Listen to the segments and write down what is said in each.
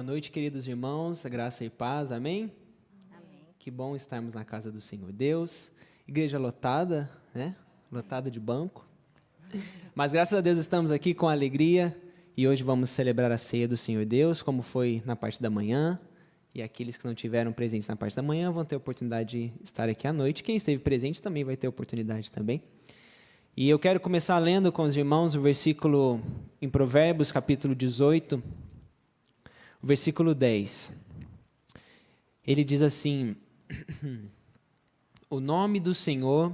noite, queridos irmãos, graça e paz, amém? Amém. Que bom estarmos na casa do Senhor Deus. Igreja lotada, né? Lotada de banco. Mas graças a Deus estamos aqui com alegria e hoje vamos celebrar a ceia do Senhor Deus, como foi na parte da manhã. E aqueles que não tiveram presentes na parte da manhã vão ter a oportunidade de estar aqui à noite. Quem esteve presente também vai ter a oportunidade também. E eu quero começar lendo com os irmãos o versículo em Provérbios, capítulo 18, o versículo 10. Ele diz assim: o nome do Senhor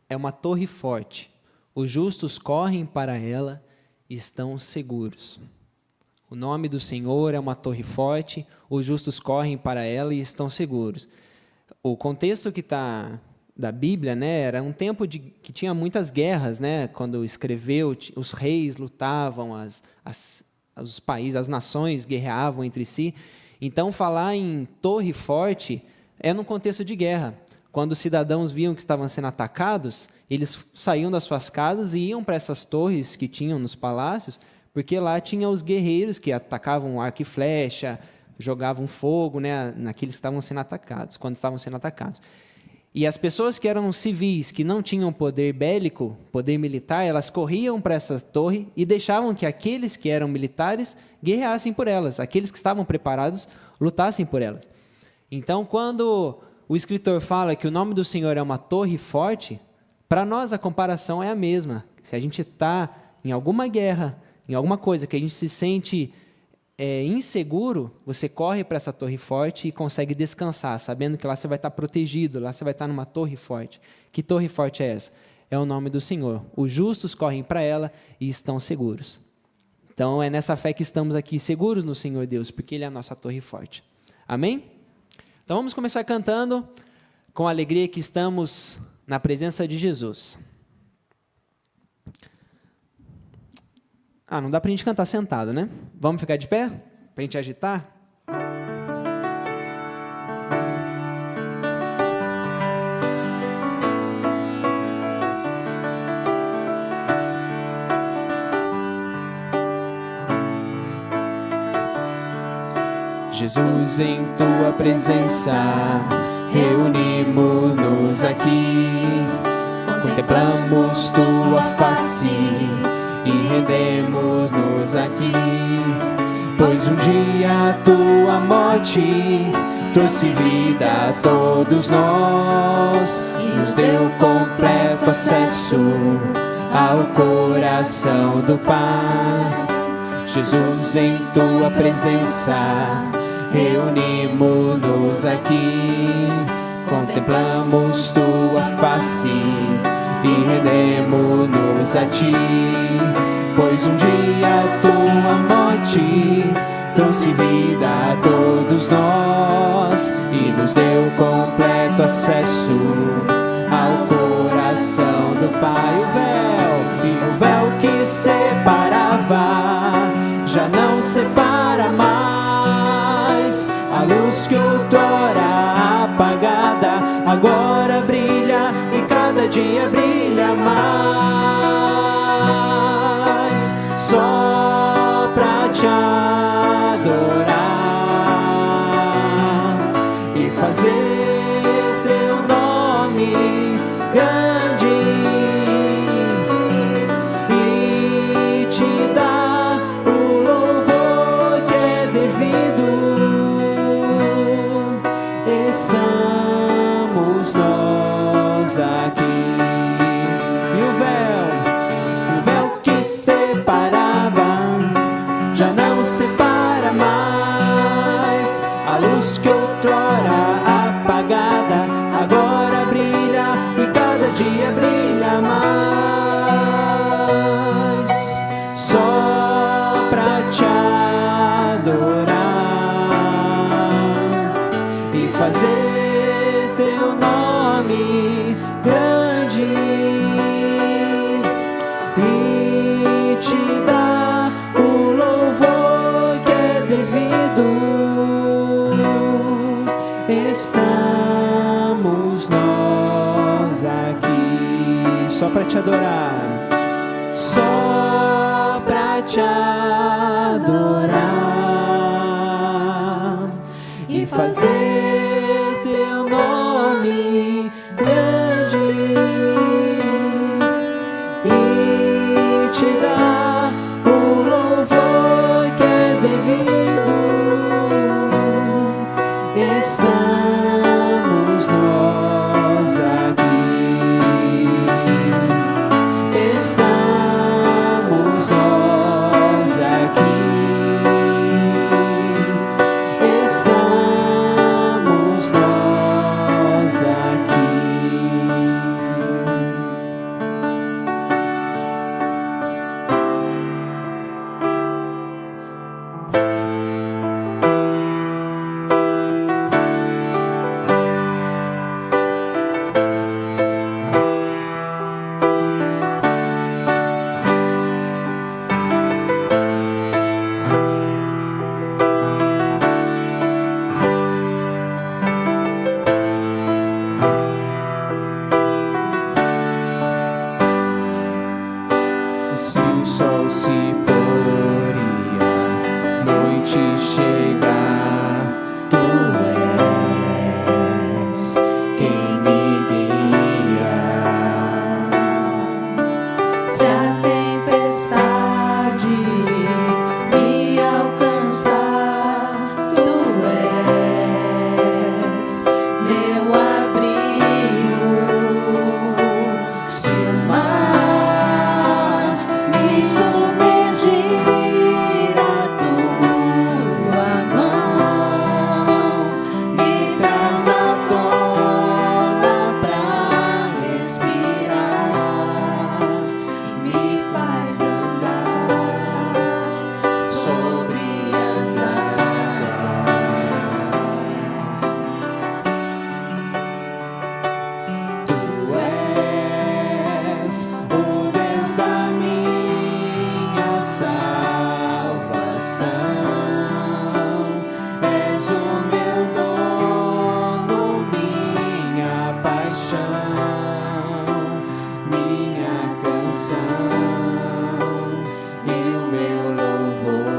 é uma torre forte, os justos correm para ela e estão seguros. O nome do Senhor é uma torre forte, os justos correm para ela e estão seguros. O contexto que está da Bíblia, né, era um tempo que tinha muitas guerras, né, quando escreveu, os reis lutavam, os países, as nações guerreavam entre si. Então, falar em torre forte é num contexto de guerra. Quando os cidadãos viam que estavam sendo atacados, eles saíam das suas casas e iam para essas torres que tinham nos palácios, porque lá tinha os guerreiros que atacavam arco e flecha, jogavam fogo, né, naqueles que estavam sendo atacados, quando estavam sendo atacados. E as pessoas que eram civis, que não tinham poder bélico, poder militar, elas corriam para essa torre e deixavam que aqueles que eram militares guerreassem por elas, aqueles que estavam preparados lutassem por elas. Então, quando o escritor fala que o nome do Senhor é uma torre forte, para nós a comparação é a mesma. Se a gente está em alguma guerra, em alguma coisa que a gente se sente inseguro, você corre para essa torre forte e consegue descansar, sabendo que lá você vai estar protegido, lá você vai estar numa torre forte. Que torre forte é essa? É o nome do Senhor. Os justos correm para ela e estão seguros. Então, é nessa fé que estamos aqui, seguros no Senhor Deus, porque Ele é a nossa torre forte. Amém? Então, vamos começar cantando com a alegria que estamos na presença de Jesus. Não dá para a gente cantar sentado, né? Vamos ficar de pé? Para a gente agitar? Jesus, em tua presença, reunimos-nos aqui, contemplamos tua face e rendemos-nos a ti, pois um dia a tua morte trouxe vida a todos nós e nos deu completo acesso ao coração do Pai. Jesus, em tua presença, reunimos-nos aqui, contemplamos tua face e rendemos-nos a ti, pois um dia a tua morte trouxe vida a todos nós e nos deu completo acesso ao coração do Pai. O véu que separava já não separa mais, a luz que outrora apagada agora brilha e cada dia brilha mais, só pra te adorar e fazer teu nome grande e te dar o louvor que é devido. Estamos nós aqui. E o véu que separava já não separa mais, a luz que outrora apagada agora brilha e cada dia brilha mais, só pra te adorar e fazer teu nome grande e te dar o louvor que é devido. Estamos nós aqui só pra te adorar, só pra te adorar. fazer teu nome grande e te dar o louvor que é devido. Estamos nós aqui, estamos nós aqui, estamos nós aqui. Se o sol se pôr e a noite chegar, tu és quem me guia. Se a tempestade me alcançar, tu és meu abrigo. Se o mar me submergir, a tua mão me traz à tona pra respirar, me faz andar sobre as águas. Tu és o Deus da minha salvação, és o meu dono, minha paixão, minha canção e o meu louvor.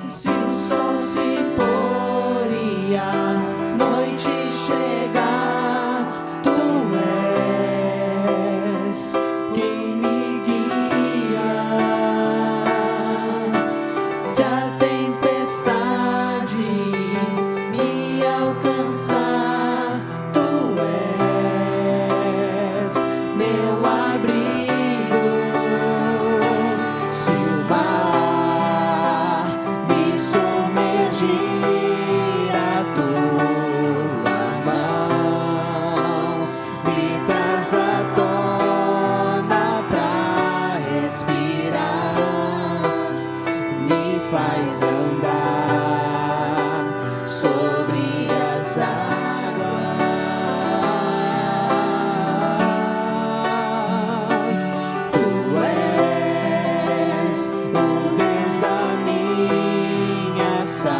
Se o sol se pôr e a noite chegar, tu és quem me guia. Se a tempestade me alcançar, tu és meu abrigo. Se o mar me submergir, a tua mão me traz à tona pra respirar, me faz andar sobre as águas. Tu és o Deus da minha salvação,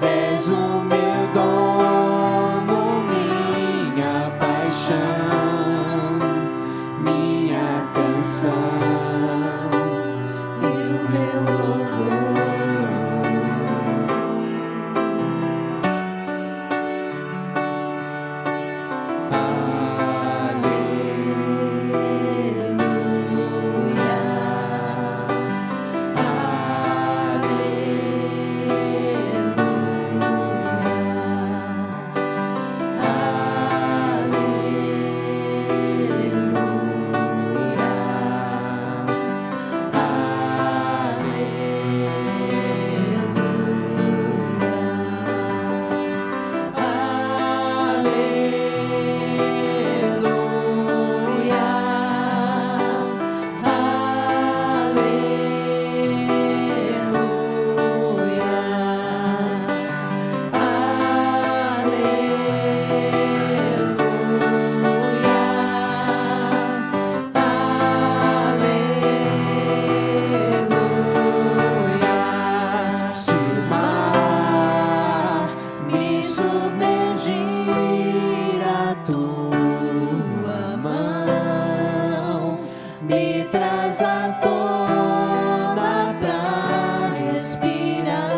és o meu dono, minha paixão, minha canção e força toda pra respirar,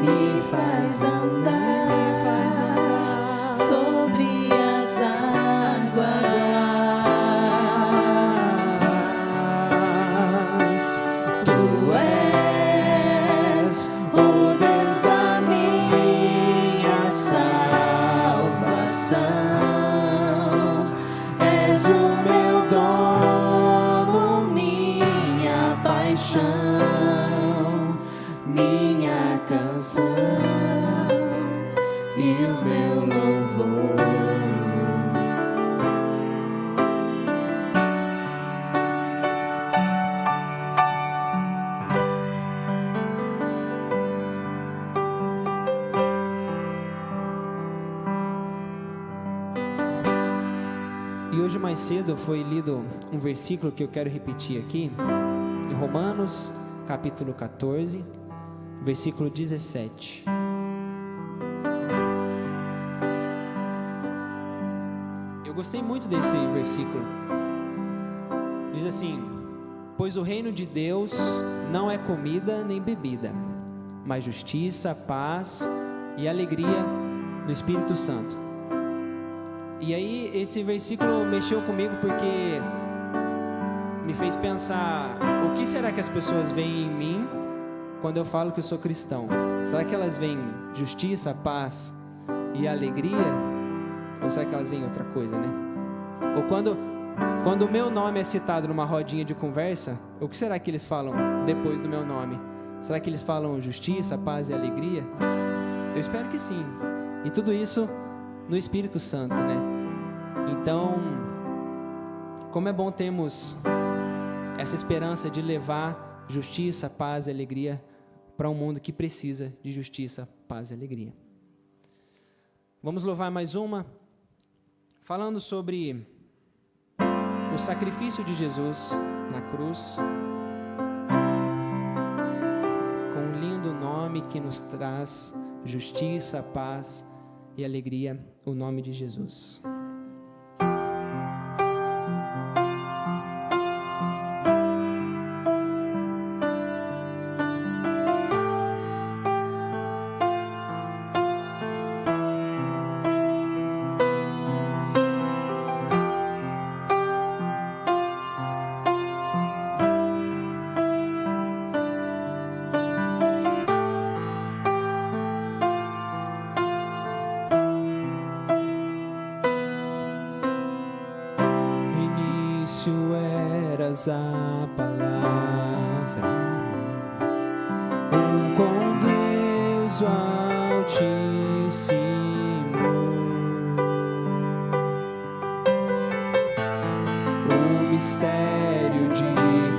me faz andar sobre as águas. Tu és o Deus da minha salvação, és o meu dono, minha paixão, minha canção e o meu louvor. E hoje mais cedo foi lido um versículo que eu quero repetir aqui, em Romanos, capítulo 14, versículo 17. Eu gostei muito desse versículo. Diz assim: pois o reino de Deus não é comida nem bebida, mas justiça, paz e alegria no Espírito Santo. E aí esse versículo mexeu comigo porque me fez pensar: o que será que as pessoas veem em mim quando eu falo que eu sou cristão? Será que elas veem justiça, paz e alegria? Ou será que elas veem outra coisa, né? Ou quando o meu nome é citado numa rodinha de conversa, o que será que eles falam depois do meu nome? Será que eles falam justiça, paz e alegria? Eu espero que sim. E tudo isso no Espírito Santo, né? Então, como é bom termos essa esperança de levar justiça, paz e alegria para um mundo que precisa de justiça, paz e alegria. Vamos louvar mais uma, falando sobre o sacrifício de Jesus na cruz, com um lindo nome que nos traz justiça, paz e alegria, o nome de Jesus. A palavra, com Deus o Altíssimo, o mistério de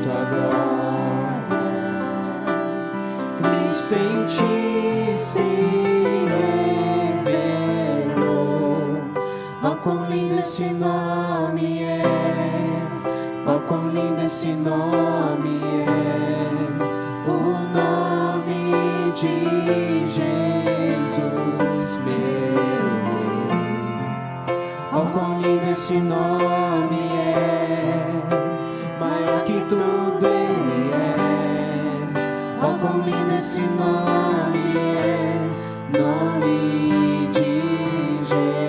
tua glória, Cristo em ti se revelou. Oh, quão lindo esse nome é! Oh, quão lindo esse nome é, o nome de Jesus, meu Rei. Oh, quão lindo esse nome é, maior que tudo Ele é. Oh, quão lindo esse nome é, nome de Jesus.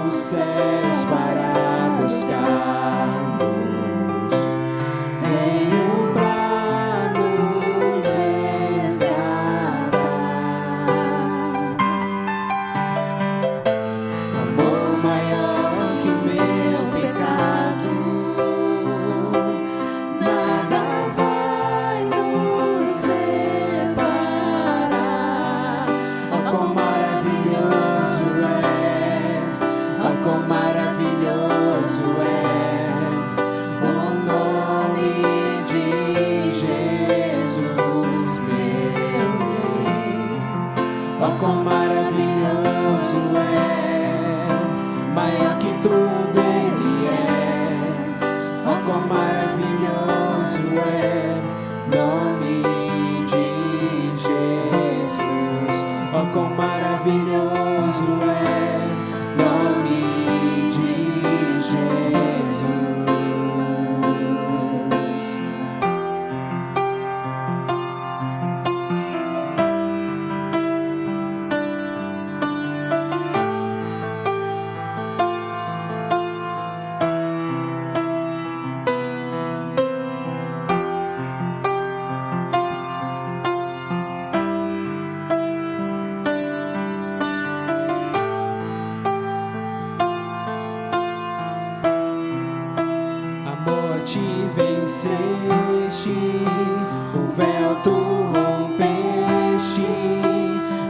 Os céus para buscar-nos, veio para nos resgatar. Amor maior que meu pecado, nada vai nos separar. Oh, quão maravilhoso é! Quão maravilhoso é o nome de Jesus, meu Rei. Oh, quão maravilhoso é, maior que tudo Ele é. Oh, quão maravilhoso é, nome de Jesus. Oh, quão maravilhoso é o nome de Jesus. Venceste, o véu tu rompeste,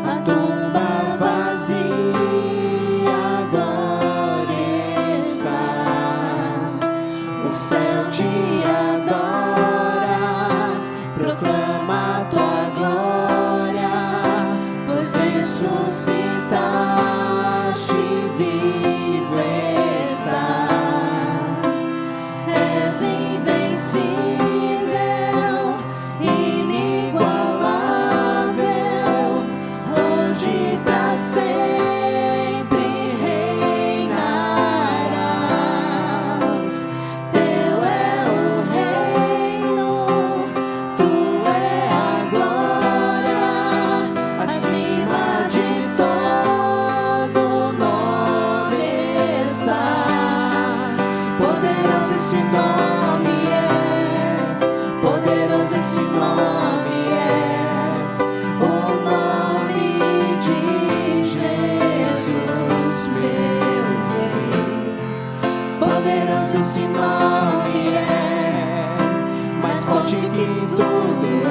a tumba vazia, agora estás. O céu te adora, proclama a tua glória, pois ressuscitaste, vivo estás. És invencível, inigualável, hoje pra sempre reinarás. Teu é o reino, tu é a glória, acima de todo nome está. Poderoso esse nome é, poderoso esse nome é, o nome de Jesus, meu Rei. Poderoso esse nome é, mais forte que tudo é.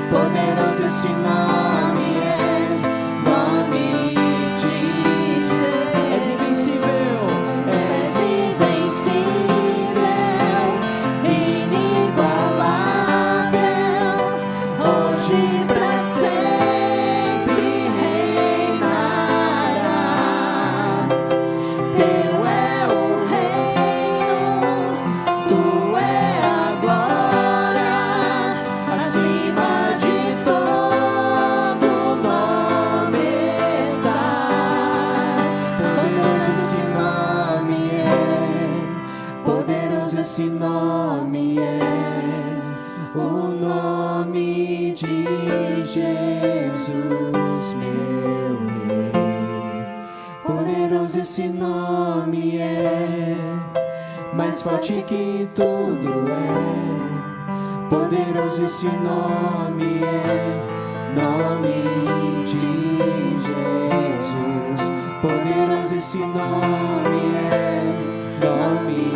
Poderoso esse nome é, nome de Jesus. És invencível, és invencível, inigualável, hoje pra sempre reinarás. Teu é o reino, tu é a glória, acima de todo nome estás. Poderoso esse nome é, poderoso esse nome é, o nome de Jesus, meu Rei. Poderoso esse nome é, mais forte que tudo é. Poderoso esse nome é, nome de Jesus. Poderoso esse nome é, nome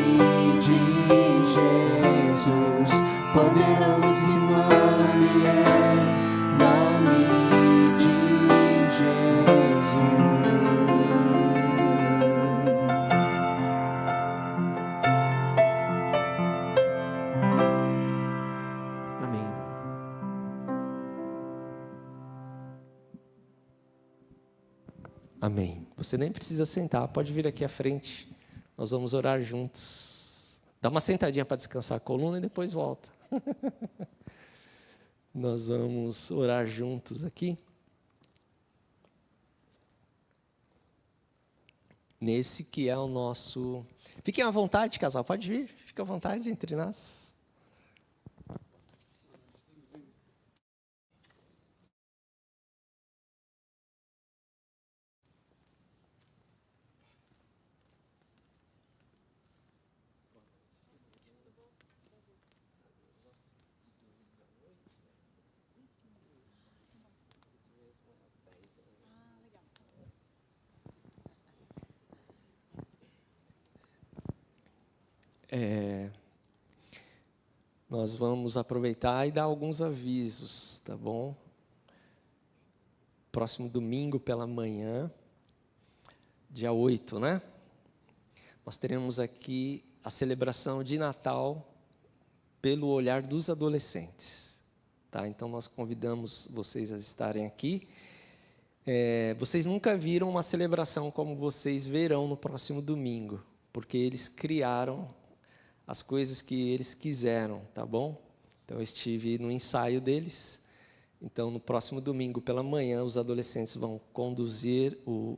de Jesus. Poderoso esse nome é, nome de Jesus. Amém. Amém. Você nem precisa sentar, pode vir aqui à frente. Nós vamos orar juntos. Dá uma sentadinha para descansar a coluna e depois volta. Nós vamos orar juntos aqui. Nesse que é o nosso... Fiquem à vontade, casal, pode vir. Fique à vontade entre nós. Nós vamos aproveitar e dar alguns avisos, tá bom? Próximo domingo pela manhã, dia 8, né? Nós teremos aqui a celebração de Natal pelo olhar dos adolescentes, tá? Então, nós convidamos vocês a estarem aqui. Vocês nunca viram uma celebração como vocês verão no próximo domingo, porque eles criaram as coisas que eles quiseram, tá bom? Então, eu estive no ensaio deles Então, no próximo domingo pela manhã, os adolescentes vão conduzir o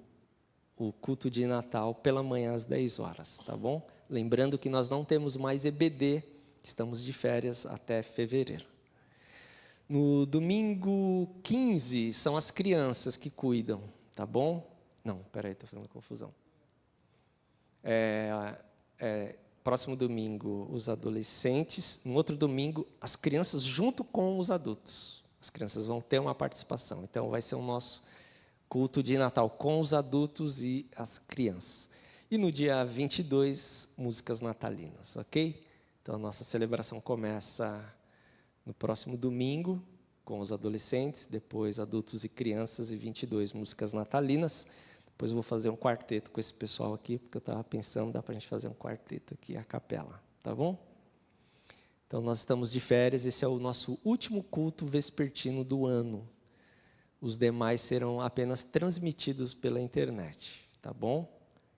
culto de Natal pela manhã às 10 horas, tá bom? Lembrando que nós não temos mais EBD, estamos de férias até fevereiro. No domingo 15, são as crianças que cuidam, tá bom? Não, peraí, estou fazendo confusão. Próximo domingo, os adolescentes. No outro domingo, as crianças junto com os adultos. As crianças vão ter uma participação. Então, vai ser o nosso culto de Natal com os adultos e as crianças. E no dia 22, músicas natalinas, ok? Então, a nossa celebração começa no próximo domingo, com os adolescentes, depois adultos e crianças, e 22 músicas natalinas. Depois eu vou fazer um quarteto com esse pessoal aqui, porque eu estava pensando, dá para a gente fazer um quarteto aqui, a capela, tá bom? Então, nós estamos de férias, esse é o nosso último culto vespertino do ano. Os demais serão apenas transmitidos pela internet, tá bom?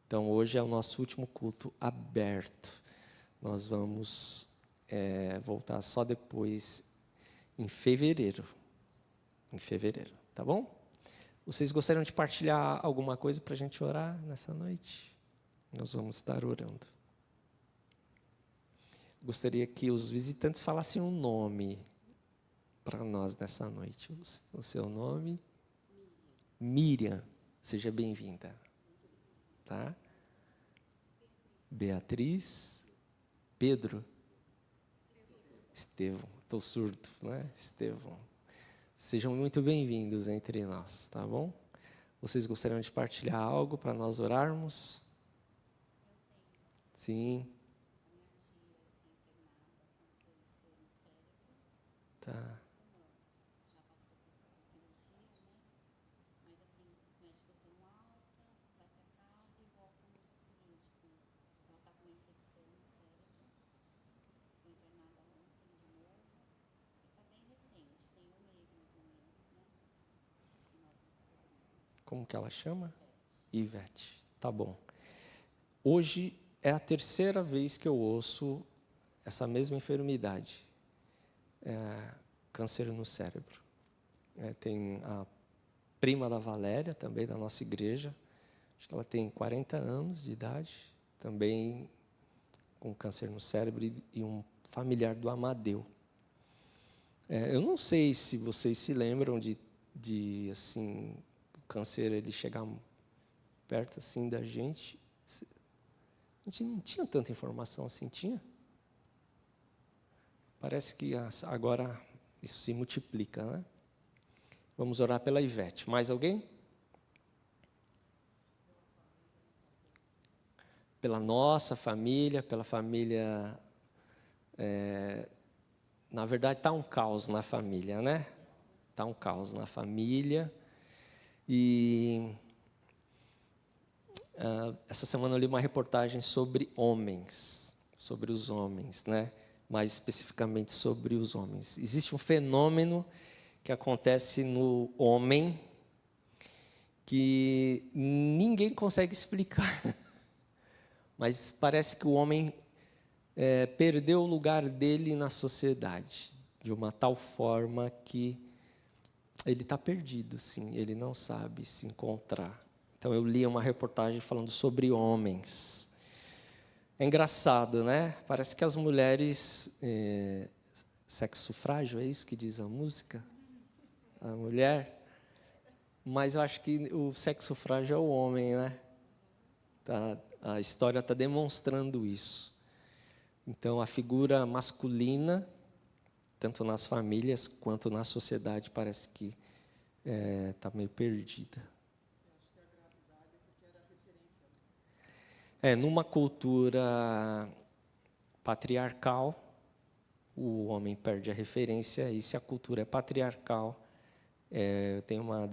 Então, hoje é o nosso último culto aberto. Nós vamos voltar só depois, em fevereiro. Em fevereiro, tá bom? Vocês gostariam de partilhar alguma coisa para a gente orar nessa noite? Nós vamos estar orando. Gostaria que os visitantes falassem um nome para nós nessa noite. O seu nome? Miriam. Seja bem-vinda. Tá? Beatriz. Pedro. Estevão. Estou surdo, né? Estevão. Sejam muito bem-vindos entre nós, tá bom? Vocês gostariam de partilhar algo para nós orarmos? Sim. Tá. Como que ela chama? Ivete. Tá bom. Hoje é a terceira vez que eu ouço essa mesma enfermidade. Câncer no cérebro. Tem a prima da Valéria, também da nossa igreja. Acho que ela tem 40 anos de idade, também com câncer no cérebro, e um familiar do Amadeu. Eu não sei se vocês se lembram de assim, o câncer ele chegar perto assim da gente. A gente não tinha tanta informação assim, tinha? Parece que agora isso se multiplica, né? Vamos orar pela Ivete. Mais alguém? Pela nossa família, pela família... na verdade, está um caos na família, né? Está um caos na família. E essa semana eu li uma reportagem sobre homens, sobre os homens, né? Mais especificamente sobre os homens. Existe um fenômeno que acontece no homem que ninguém consegue explicar. Mas parece que o homem perdeu o lugar dele na sociedade, de uma tal forma que ele está perdido, sim, ele não sabe se encontrar. Então, eu li uma reportagem falando sobre homens. É engraçado, né? Parece que as mulheres... sexo frágil, é isso que diz a música? A mulher. Mas eu acho que o sexo frágil é o homem, né? A história está demonstrando isso. Então, a figura masculina, tanto nas famílias quanto na sociedade, parece que está meio perdida. Numa cultura patriarcal, o homem perde a referência, e se a cultura é patriarcal, tem uma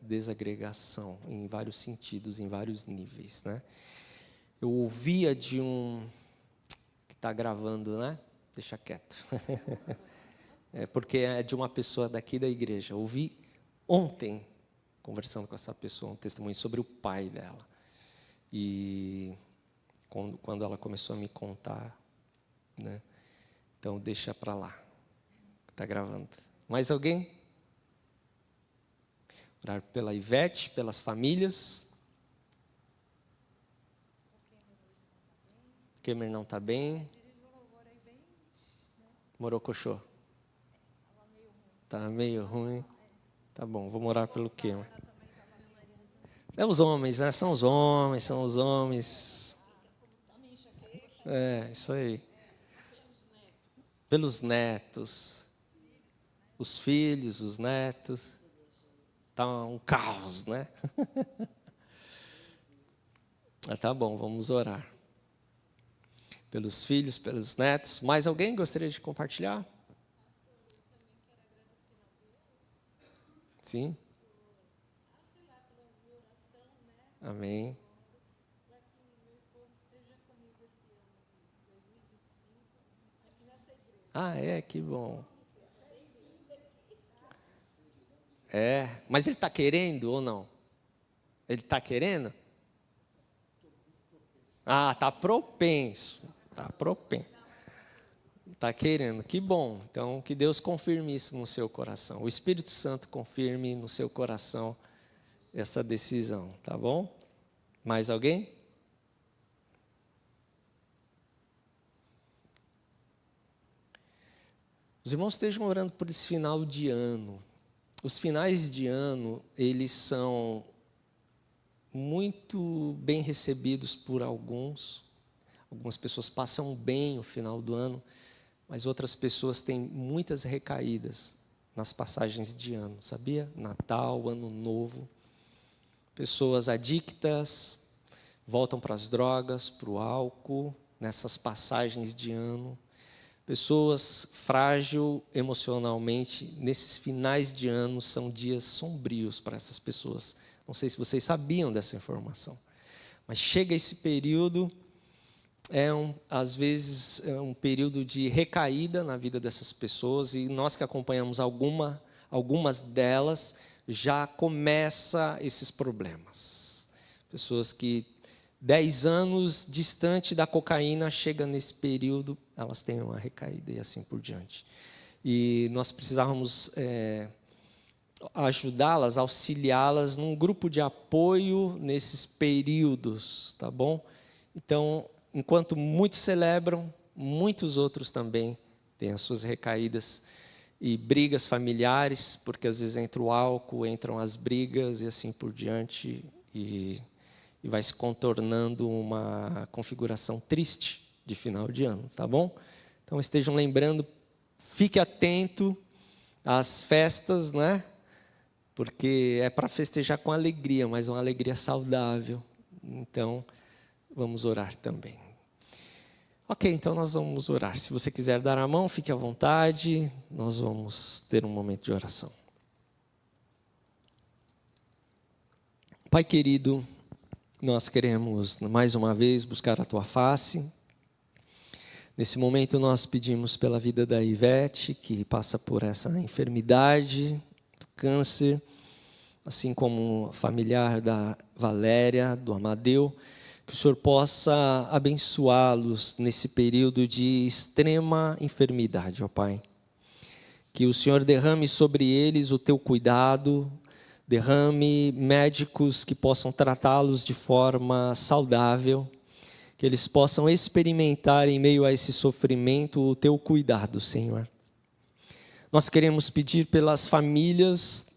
desagregação em vários sentidos, em vários níveis, né? Eu ouvia de um... que está gravando, né? Deixa quieto. Porque é de uma pessoa daqui da igreja. Ouvi ontem, conversando com essa pessoa, um testemunho sobre o pai dela. E quando ela começou a me contar, né? Então, deixa para lá. Está gravando. Mais alguém? Orar pela Ivete, pelas famílias. O Kemer não está bem. Morocochô. Está meio ruim. Tá bom, vou orar pelo Kemer. É os homens, né? São os homens. É, isso aí. Pelos netos. Os filhos, os netos. Tá um caos, né? Tá bom, vamos orar. Pelos filhos, pelos netos. Mais alguém gostaria de compartilhar? Sim? Amém. Ah, que bom. Mas ele está querendo ou não? Ele está querendo? Ah, está propenso. Está querendo, que bom. Então, que Deus confirme isso no seu coração. O Espírito Santo confirme no seu coração essa decisão, tá bom? Mais alguém? Os irmãos estejam orando por esse final de ano. Os finais de ano, eles são muito bem recebidos por alguns. Algumas pessoas passam bem o final do ano, mas outras pessoas têm muitas recaídas nas passagens de ano, sabia? Natal, Ano Novo. Pessoas adictas voltam para as drogas, para o álcool, nessas passagens de ano. Pessoas frágeis emocionalmente, nesses finais de ano, são dias sombrios para essas pessoas. Não sei se vocês sabiam dessa informação. Mas chega esse período, às vezes, é um período de recaída na vida dessas pessoas, e nós que acompanhamos algumas delas, já começa esses problemas. Pessoas que 10 anos distante da cocaína, chega nesse período, elas têm uma recaída e assim por diante. E nós precisávamos ajudá-las, auxiliá-las num grupo de apoio nesses períodos, tá bom? Então, enquanto muitos celebram, muitos outros também têm as suas recaídas e brigas familiares, porque às vezes entra o álcool, entram as brigas e assim por diante, e vai se contornando uma configuração triste de final de ano, tá bom? Então estejam lembrando, fique atento às festas, né? Porque é para festejar com alegria, mas uma alegria saudável. Então, vamos orar também. Ok, então nós vamos orar. Se você quiser dar a mão, fique à vontade. Nós vamos ter um momento de oração. Pai querido, nós queremos mais uma vez buscar a Tua face. Nesse momento nós pedimos pela vida da Ivete, que passa por essa enfermidade, do câncer, assim como familiar da Valéria, do Amadeu, que o Senhor possa abençoá-los nesse período de extrema enfermidade, ó Pai. Que o Senhor derrame sobre eles o Teu cuidado, derrame médicos que possam tratá-los de forma saudável, que eles possam experimentar em meio a esse sofrimento o Teu cuidado, Senhor. Nós queremos pedir pelas famílias,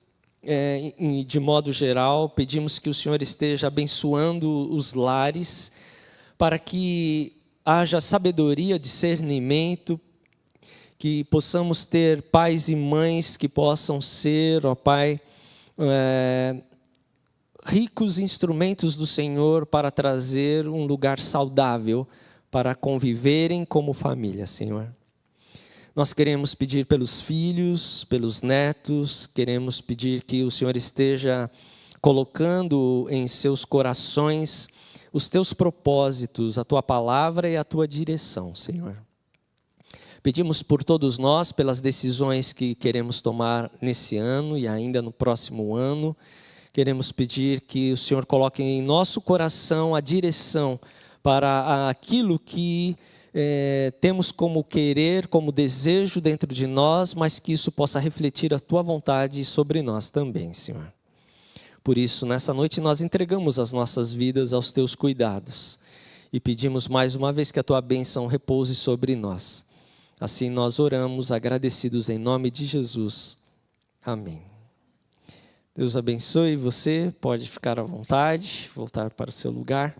de modo geral, pedimos que o Senhor esteja abençoando os lares, para que haja sabedoria, discernimento, que possamos ter pais e mães que possam ser, ó Pai, ricos instrumentos do Senhor para trazer um lugar saudável para conviverem como família, Senhor. Nós queremos pedir pelos filhos, pelos netos, queremos pedir que o Senhor esteja colocando em seus corações os Teus propósitos, a Tua palavra e a Tua direção, Senhor. Pedimos por todos nós, pelas decisões que queremos tomar nesse ano e ainda no próximo ano. Queremos pedir que o Senhor coloque em nosso coração a direção para aquilo que temos como querer, como desejo dentro de nós, mas que isso possa refletir a Tua vontade sobre nós também, Senhor. Por isso, nessa noite, nós entregamos as nossas vidas aos teus cuidados e pedimos mais uma vez que a tua bênção repouse sobre nós. Assim nós oramos, agradecidos em nome de Jesus. Amém. Deus abençoe você, pode ficar à vontade, voltar para o seu lugar.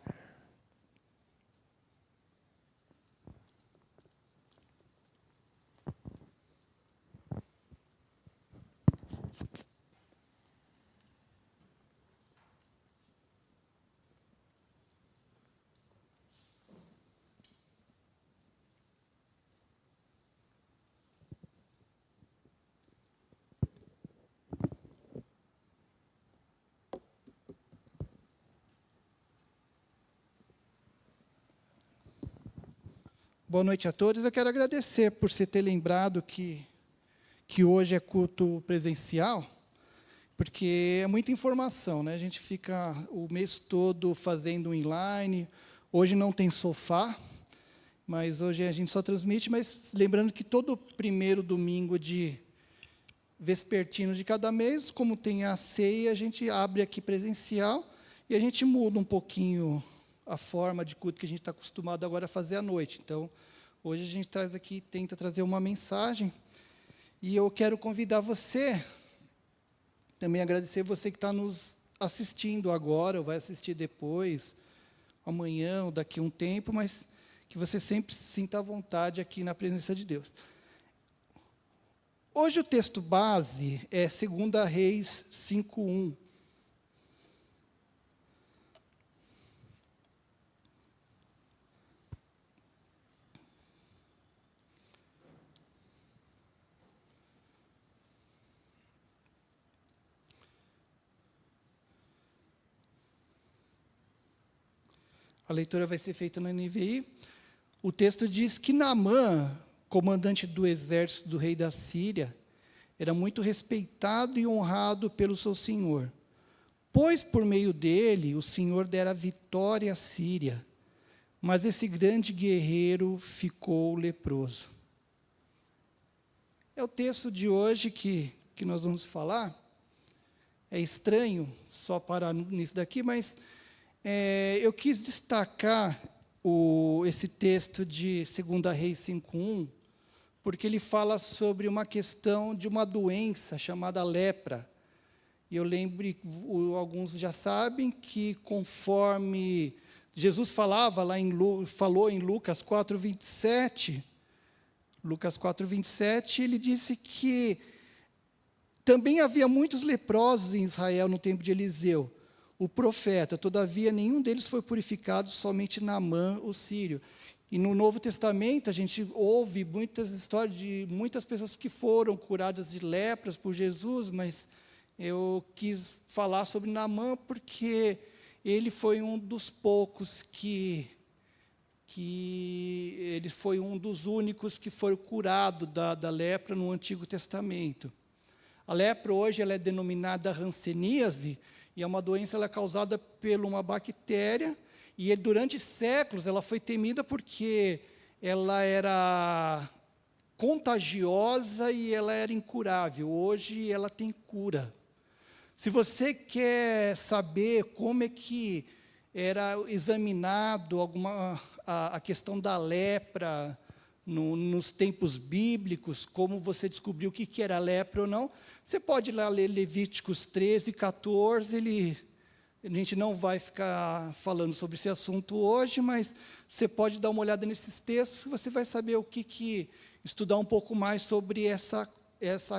Boa noite a todos. Eu quero agradecer por você ter lembrado que hoje é culto presencial, porque é muita informação, né? A gente fica o mês todo fazendo inline. Hoje não tem sofá, mas hoje a gente só transmite. Mas lembrando que todo primeiro domingo de vespertino de cada mês, como tem a ceia, a gente abre aqui presencial e a gente muda um pouquinho a forma de culto que a gente está acostumado agora a fazer à noite. Então, hoje a gente traz aqui, tenta trazer uma mensagem, e eu quero convidar você, também agradecer você que está nos assistindo agora, ou vai assistir depois, amanhã, ou daqui a um tempo, mas que você sempre se sinta à vontade aqui na presença de Deus. Hoje o texto base é 2 Reis 5:1. A leitura vai ser feita na NVI. O texto diz que Naamã, comandante do exército do rei da Síria, era muito respeitado e honrado pelo seu senhor, pois por meio dele o Senhor dera vitória à Síria, mas esse grande guerreiro ficou leproso. É o texto de hoje que nós vamos falar. É estranho só parar nisso daqui, mas eu quis destacar esse texto de 2 Reis 5:1, porque ele fala sobre uma questão de uma doença chamada lepra. E eu lembro, alguns já sabem, que conforme Jesus falou em Lucas 4:27, ele disse que também havia muitos leprosos em Israel no tempo de Eliseu, o profeta, todavia nenhum deles foi purificado, somente Naamã, o sírio. E no Novo Testamento a gente ouve muitas histórias de muitas pessoas que foram curadas de lepras por Jesus, mas eu quis falar sobre Naamã porque ele foi um dos poucos que ele foi um dos únicos que foi curado da lepra no Antigo Testamento. A lepra hoje ela é denominada hanseníase, e é uma doença ela é causada por uma bactéria, e durante séculos ela foi temida porque ela era contagiosa e ela era incurável. Hoje ela tem cura. Se você quer saber como é que era examinado a questão da lepra nos tempos bíblicos, como você descobriu o que era lepra ou não, você pode ir lá ler Levíticos 13, 14, a gente não vai ficar falando sobre esse assunto hoje, mas você pode dar uma olhada nesses textos, você vai saber estudar um pouco mais sobre essa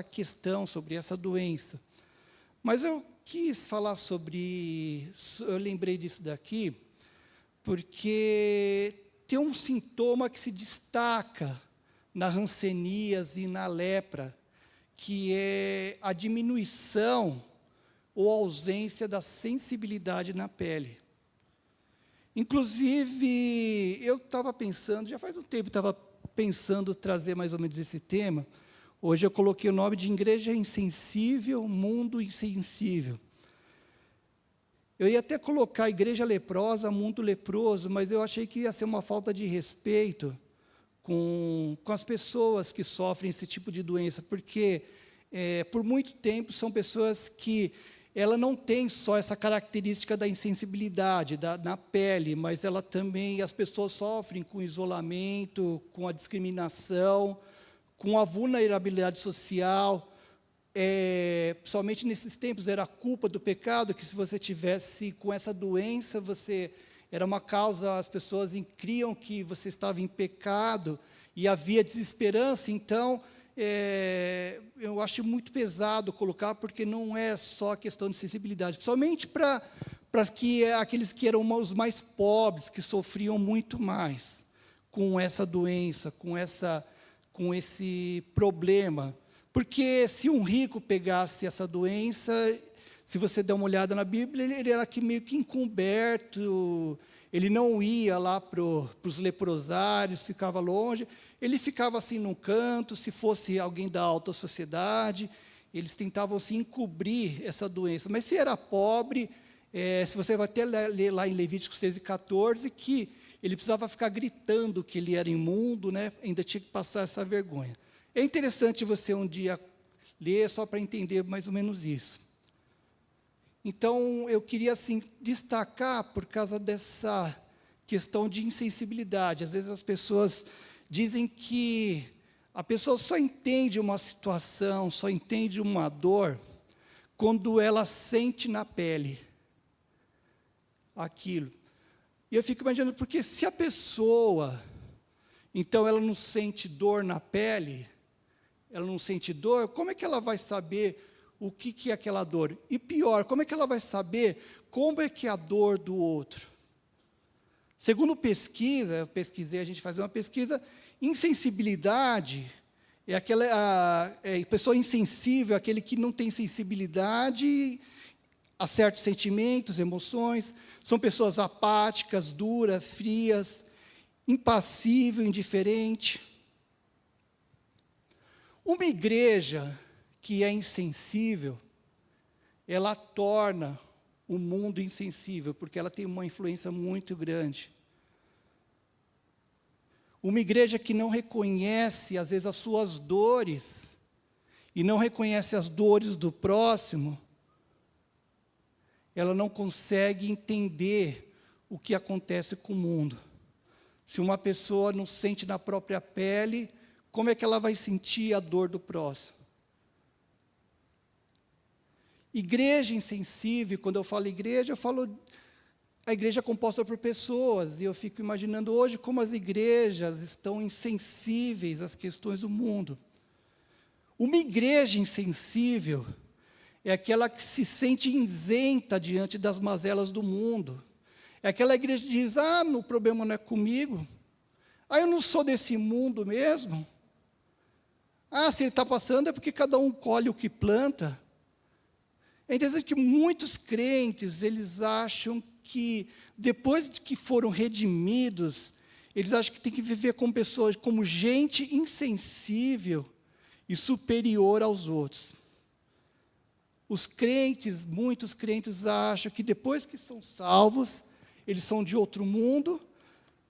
questão, sobre essa doença. Mas eu quis falar eu lembrei disso daqui, porque tem um sintoma que se destaca na hanseníase e na lepra, que é a diminuição ou ausência da sensibilidade na pele. Inclusive, eu estava pensando, já faz um tempo, estava pensando trazer mais ou menos esse tema. Hoje eu coloquei o nome de Igreja Insensível, Mundo Insensível. Eu ia até colocar Igreja Leprosa, Mundo Leproso, mas eu achei que ia ser uma falta de respeito com as pessoas que sofrem esse tipo de doença, porque por muito tempo são pessoas que ela não tem só essa característica da insensibilidade na pele, mas ela também, as pessoas sofrem com isolamento, com a discriminação, com a vulnerabilidade social. Somente nesses tempos era a culpa do pecado, que se você tivesse com essa doença, era uma causa, as pessoas criam que você estava em pecado, e havia desesperança. Então, eu acho muito pesado colocar, porque não é só questão de sensibilidade, somente para aqueles que eram os mais pobres, que sofriam muito mais com essa doença, com esse problema. Porque se um rico pegasse essa doença, se você der uma olhada na Bíblia, ele era meio que encoberto, ele não ia lá para os leprosários, ficava longe, ele ficava assim num canto. Se fosse alguém da alta sociedade, eles tentavam assim, encobrir essa doença. Mas se era pobre, se você vai até ler lá em Levíticos 13:14, que ele precisava ficar gritando que ele era imundo, né? Ainda tinha que passar essa vergonha. É interessante você um dia ler, só para entender mais ou menos isso. Então, eu queria assim, destacar por causa dessa questão de insensibilidade. Às vezes as pessoas dizem que a pessoa só entende uma situação, só entende uma dor, quando ela sente na pele aquilo. E eu fico imaginando, porque se a pessoa, então ela não sente dor na pele, ela não sente dor, como é que ela vai saber o que é aquela dor? E pior, como é que ela vai saber como é que é a dor do outro? Segundo pesquisa, a gente faz uma pesquisa, insensibilidade é aquela pessoa insensível, aquele que não tem sensibilidade a certos sentimentos, emoções. São pessoas apáticas, duras, frias, impassível, indiferente. Uma igreja que é insensível, ela torna o mundo insensível, porque ela tem uma influência muito grande. Uma igreja que não reconhece, às vezes, as suas dores, e não reconhece as dores do próximo, ela não consegue entender o que acontece com o mundo. Se uma pessoa não sente na própria pele, como é que ela vai sentir a dor do próximo? Igreja insensível, quando eu falo igreja, eu falo a igreja é composta por pessoas, e eu fico imaginando hoje como as igrejas estão insensíveis às questões do mundo. Uma igreja insensível é aquela que se sente isenta diante das mazelas do mundo. É aquela igreja que diz, o problema não é comigo. Eu não sou desse mundo mesmo. Se ele está passando é porque cada um colhe o que planta. É interessante que muitos crentes, eles acham que, depois de que foram redimidos, eles acham que tem que viver como pessoas, como gente insensível e superior aos outros. Os crentes, muitos crentes acham que depois que são salvos, eles são de outro mundo,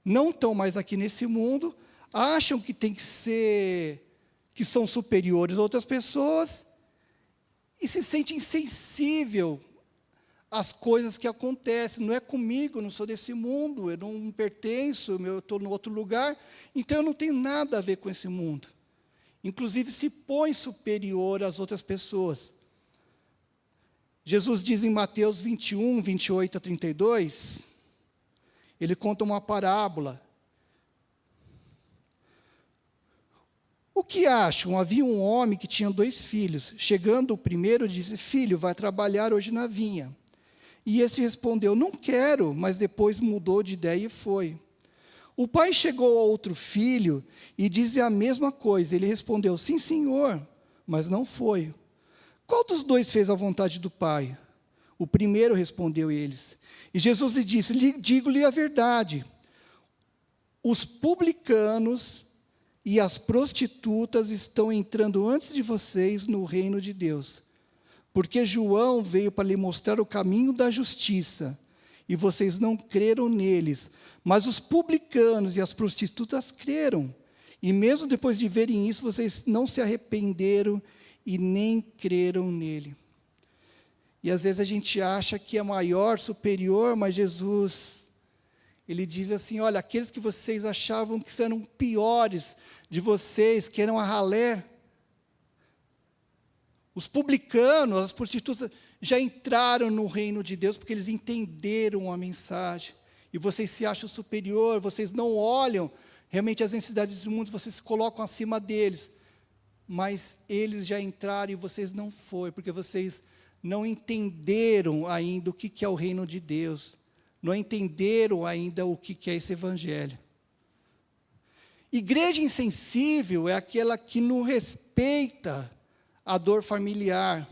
não estão mais aqui nesse mundo, acham que tem que são superiores a outras pessoas, e se sente insensível às coisas que acontecem. Não é comigo, eu não sou desse mundo, eu não pertenço, eu estou em outro lugar, então eu não tenho nada a ver com esse mundo. Inclusive se põe superior às outras pessoas. Jesus diz em Mateus 21, 28 a 32, ele conta uma parábola. O que acham? Havia um homem que tinha 2 filhos. Chegando o primeiro, disse, filho, vai trabalhar hoje na vinha. E esse respondeu, não quero, mas depois mudou de ideia e foi. O pai chegou ao outro filho e disse a mesma coisa. Ele respondeu, sim, senhor, mas não foi. Qual dos 2 fez a vontade do pai? O primeiro, respondeu eles. E Jesus lhe disse, digo-lhe a verdade, os publicanos e as prostitutas estão entrando antes de vocês no reino de Deus. Porque João veio para lhe mostrar o caminho da justiça, e vocês não creram neles. Mas os publicanos e as prostitutas creram. E mesmo depois de verem isso, vocês não se arrependeram e nem creram nele. E às vezes a gente acha que é maior, superior, mas Jesus, ele diz assim, olha, aqueles que vocês achavam que eram piores de vocês, que eram a ralé, os publicanos, as prostitutas, já entraram no reino de Deus porque eles entenderam a mensagem. E vocês se acham superior, vocês não olham realmente as necessidades do mundo, vocês se colocam acima deles. Mas eles já entraram e vocês não foram, porque vocês não entenderam ainda o que é o reino de Deus. Não entenderam ainda o que é esse evangelho. Igreja insensível é aquela que não respeita a dor familiar.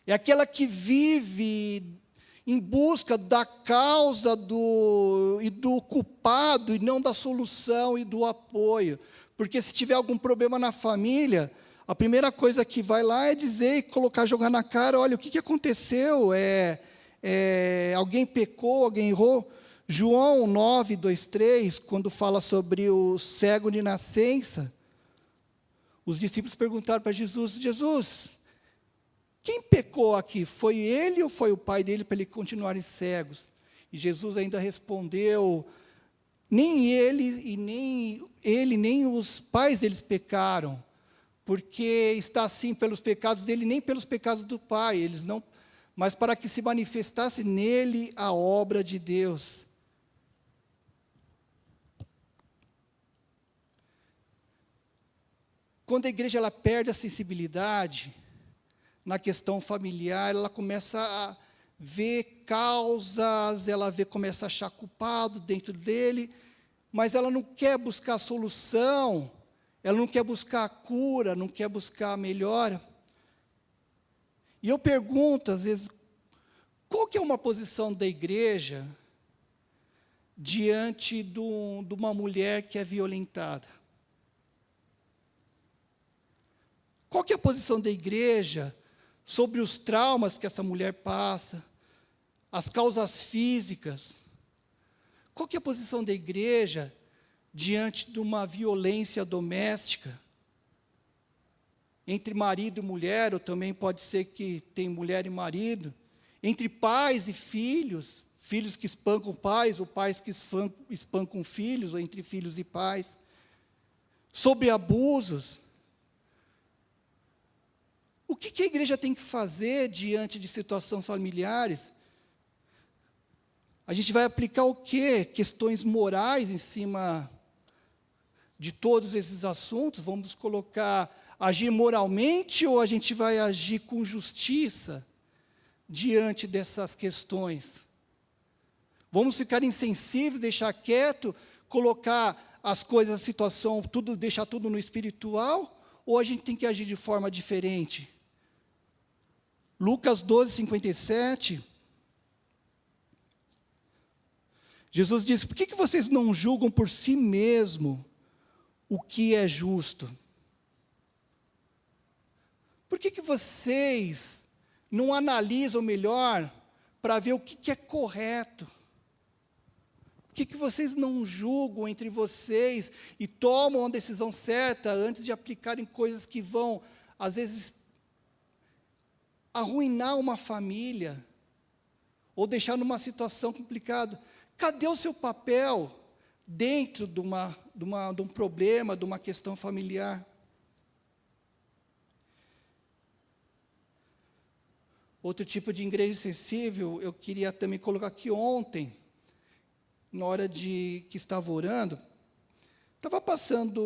É aquela que vive em busca da causa e do culpado, e não da solução e do apoio. Porque se tiver algum problema na família, a primeira coisa que vai lá é dizer e jogar na cara, olha, o que aconteceu? Alguém pecou, alguém errou? João 9, 2, 3, quando fala sobre o cego de nascença, os discípulos perguntaram para Jesus, Jesus, quem pecou aqui? Foi ele ou foi o pai dele para eles continuarem cegos? E Jesus ainda respondeu, nem ele, nem os pais deles pecaram, porque está assim pelos pecados dele, nem pelos pecados do pai, eles não, mas para que se manifestasse nele a obra de Deus. Quando a igreja ela perde a sensibilidade na questão familiar, ela começa a ver causas, começa a achar culpado dentro dele, mas ela não quer buscar a solução, ela não quer buscar a cura, não quer buscar a melhora. E eu pergunto, às vezes, qual que é uma posição da igreja diante de uma mulher que é violentada? Qual que é a posição da igreja sobre os traumas que essa mulher passa, as causas físicas? Qual que é a posição da igreja diante de uma violência doméstica? Entre marido e mulher, ou também pode ser que tem mulher e marido, entre pais e filhos, filhos que espancam pais, ou pais que espancam filhos, ou entre filhos e pais, sobre abusos. O que a igreja tem que fazer diante de situações familiares? A gente vai aplicar o quê? Questões morais em cima de todos esses assuntos? Vamos colocar agir moralmente ou a gente vai agir com justiça diante dessas questões? Vamos ficar insensíveis, deixar quieto, colocar as coisas, a situação, deixar tudo no espiritual? Ou a gente tem que agir de forma diferente? Lucas 12, 57, Jesus disse, por que vocês não julgam por si mesmo o que é justo? Por que vocês não analisam melhor para ver o que é correto? Por que vocês não julgam entre vocês e tomam a decisão certa antes de aplicarem coisas que vão, às vezes, arruinar uma família, ou deixar numa situação complicada? Cadê o seu papel dentro de um problema, de uma questão familiar? Outro tipo de igreja sensível, eu queria também colocar aqui ontem, na hora que estava orando, estava passando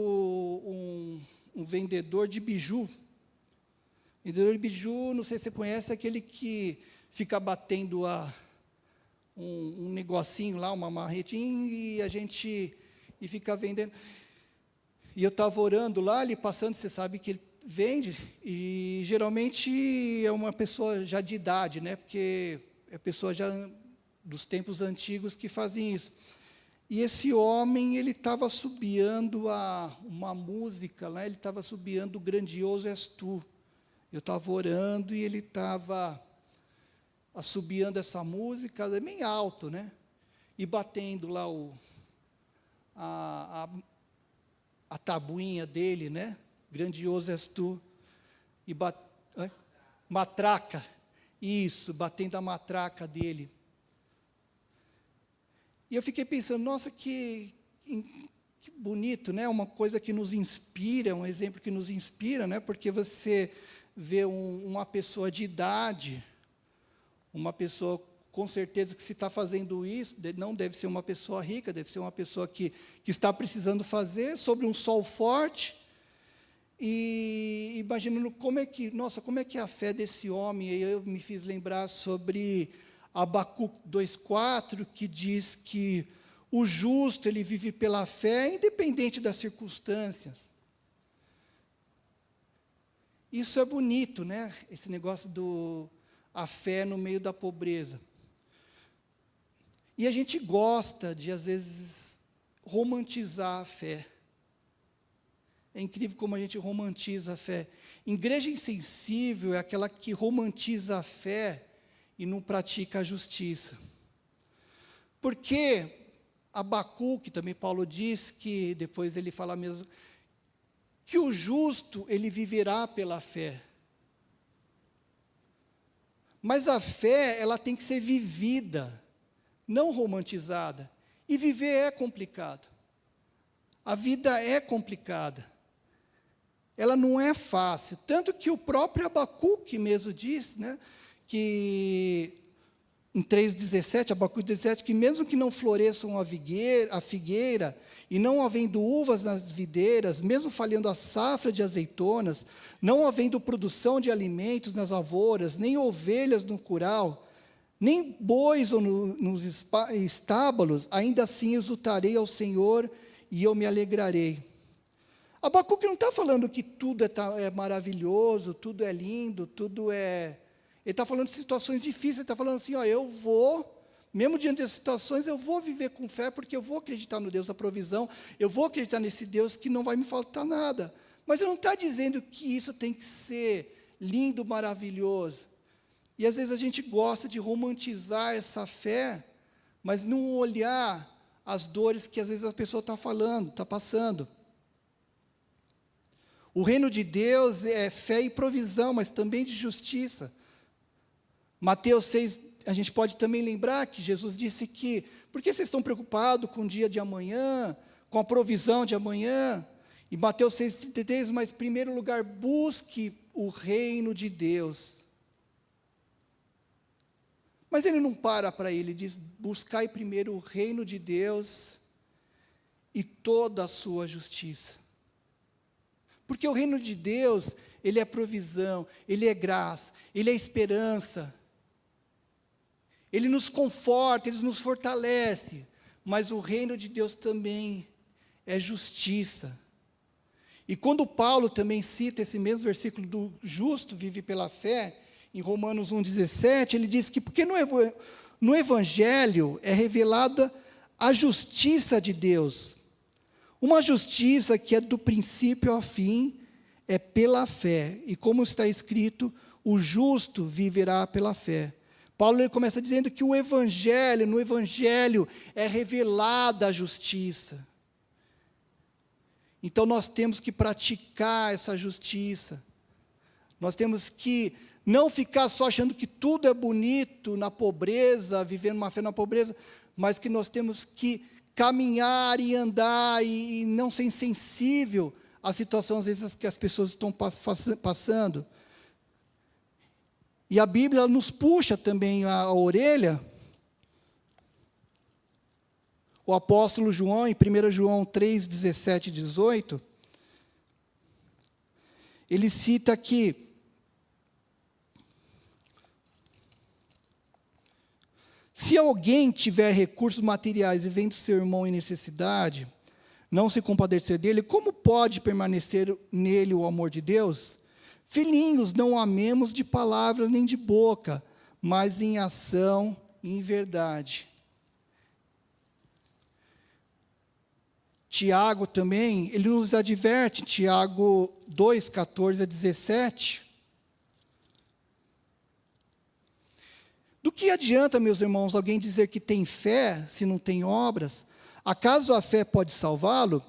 um vendedor de biju. Vendedor de biju, não sei se você conhece, é aquele que fica batendo um negocinho lá, uma marretinha, e fica vendendo. E eu estava orando lá, ele passando, você sabe que ele vende, e geralmente é uma pessoa já de idade, né? Porque é pessoa já dos tempos antigos que fazem isso. E esse homem, ele estava assobiando uma música lá, ele estava assobiando o Grandioso És Tu. Eu estava orando e ele estava assobiando essa música, bem alto, né? E batendo lá a tabuinha dele, né? Grandioso és tu. Matraca. Isso, batendo a matraca dele. E eu fiquei pensando, nossa, que bonito, né? Uma coisa que nos inspira, um exemplo que nos inspira, né? Porque você vê uma pessoa de idade, uma pessoa com certeza que se está fazendo isso, não deve ser uma pessoa rica, deve ser uma pessoa que está precisando fazer, sobre um sol forte, e imaginando como é que é a fé desse homem. E eu me fiz lembrar sobre Abacuque 2,4, que diz que o justo, ele vive pela fé, independente das circunstâncias. Isso é bonito, né? Esse negócio a fé no meio da pobreza. E a gente gosta de, às vezes, romantizar a fé. É incrível como a gente romantiza a fé. Igreja insensível é aquela que romantiza a fé e não pratica a justiça. Porque Abacuque, também Paulo diz, que depois ele fala mesmo, que o justo, ele viverá pela fé. Mas a fé, ela tem que ser vivida, não romantizada. E viver é complicado. A vida é complicada. Ela não é fácil. Tanto que o próprio Abacuque mesmo diz, né, que em 3,17, Abacuque 17, que mesmo que não floresçam a figueira, e não havendo uvas nas videiras, mesmo falhando a safra de azeitonas, não havendo produção de alimentos nas lavouras, nem ovelhas no curral, nem bois nos estábulos, ainda assim exultarei ao Senhor e eu me alegrarei. Abacuque não está falando que tudo é maravilhoso, tudo é lindo, tudo é... Ele está falando de situações difíceis, ele está falando assim, eu vou, mesmo diante das situações, eu vou viver com fé, porque eu vou acreditar no Deus da provisão, eu vou acreditar nesse Deus que não vai me faltar nada. Mas ele não está dizendo que isso tem que ser lindo, maravilhoso. E às vezes a gente gosta de romantizar essa fé, mas não olhar as dores que às vezes a pessoa está passando. O reino de Deus é fé e provisão, mas também de justiça. Mateus 6, a gente pode também lembrar que Jesus disse que, por que vocês estão preocupados com o dia de amanhã, com a provisão de amanhã? E Mateus 6,33, mas em primeiro lugar, busque o reino de Deus. Mas ele não para ele diz, buscai primeiro o reino de Deus e toda a sua justiça. Porque o reino de Deus, ele é provisão, ele é graça, ele é esperança. Ele nos conforta, ele nos fortalece. Mas o reino de Deus também é justiça. E quando Paulo também cita esse mesmo versículo do justo vive pela fé, em Romanos 1,17, ele diz que porque no Evangelho é revelada a justiça de Deus. Uma justiça que é do princípio ao fim, é pela fé. E como está escrito, o justo viverá pela fé. Paulo ele começa dizendo que no Evangelho é revelada a justiça. Então nós temos que praticar essa justiça. Nós temos que não ficar só achando que tudo é bonito na pobreza, vivendo uma fé na pobreza, mas que nós temos que caminhar e andar e não ser insensível às situações, às vezes, que as pessoas estão passando. E a Bíblia nos puxa também a orelha. O apóstolo João, em 1 João 3, 17 e 18, ele cita aqui, se alguém tiver recursos materiais e vendo seu irmão em necessidade, não se compadecer dele, como pode permanecer nele o amor de Deus? Filhinhos, não amemos de palavras nem de boca, mas em ação e em verdade. Tiago também, ele nos adverte, Tiago 2, 14 a 17. Do que adianta, meus irmãos, alguém dizer que tem fé, se não tem obras? Acaso a fé pode salvá-lo?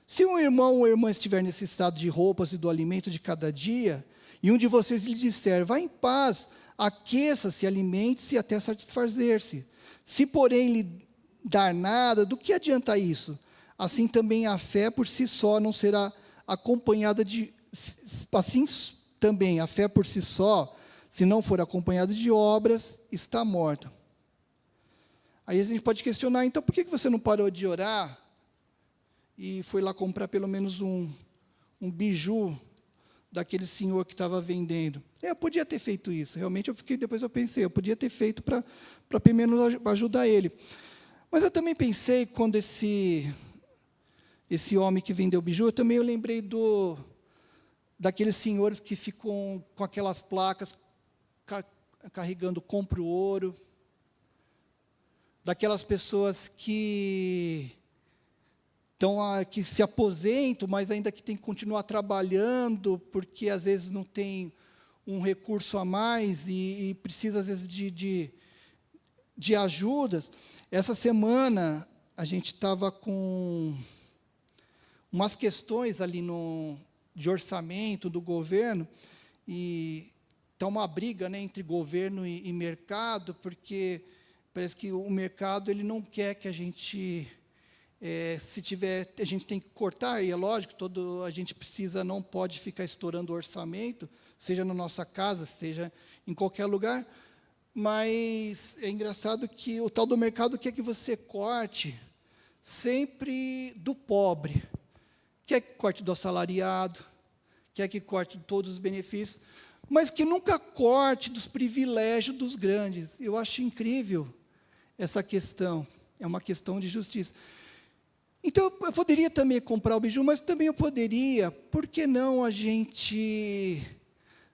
Se um irmão ou irmã estiver necessitado de roupas e do alimento de cada dia, e um de vocês lhe disser, vá em paz, aqueça-se, alimente-se até satisfazer-se. Se, porém, lhe dar nada, do que adianta isso? Assim também a fé por si só não será acompanhada de... Assim também a fé por si só, se não for acompanhada de obras, está morta. Aí a gente pode questionar, então, por que você não parou de orar e foi lá comprar pelo menos um biju daquele senhor que estava vendendo? Eu podia ter feito isso, realmente depois eu pensei, eu podia ter feito para pelo menos ajudar ele. Mas eu também pensei, quando esse homem que vendeu biju, eu lembrei daqueles senhores que ficam com aquelas placas carregando compro ouro, daquelas pessoas que se aposentam, mas ainda que tem que continuar trabalhando, porque às vezes não tem um recurso a mais e precisa, às vezes, de ajudas. Essa semana, a gente estava com umas questões ali de orçamento do governo, e está uma briga, né, entre governo e mercado, porque parece que o mercado ele não quer que a gente, a gente tem que cortar, e é lógico, a gente não pode ficar estourando o orçamento, seja na nossa casa, seja em qualquer lugar, mas é engraçado que o tal do mercado quer que você corte sempre do pobre, quer que corte do assalariado, quer que corte de todos os benefícios, mas que nunca corte dos privilégios dos grandes. Eu acho incrível essa questão, é uma questão de justiça. Então, eu poderia também comprar o biju, mas também eu poderia, por que não a gente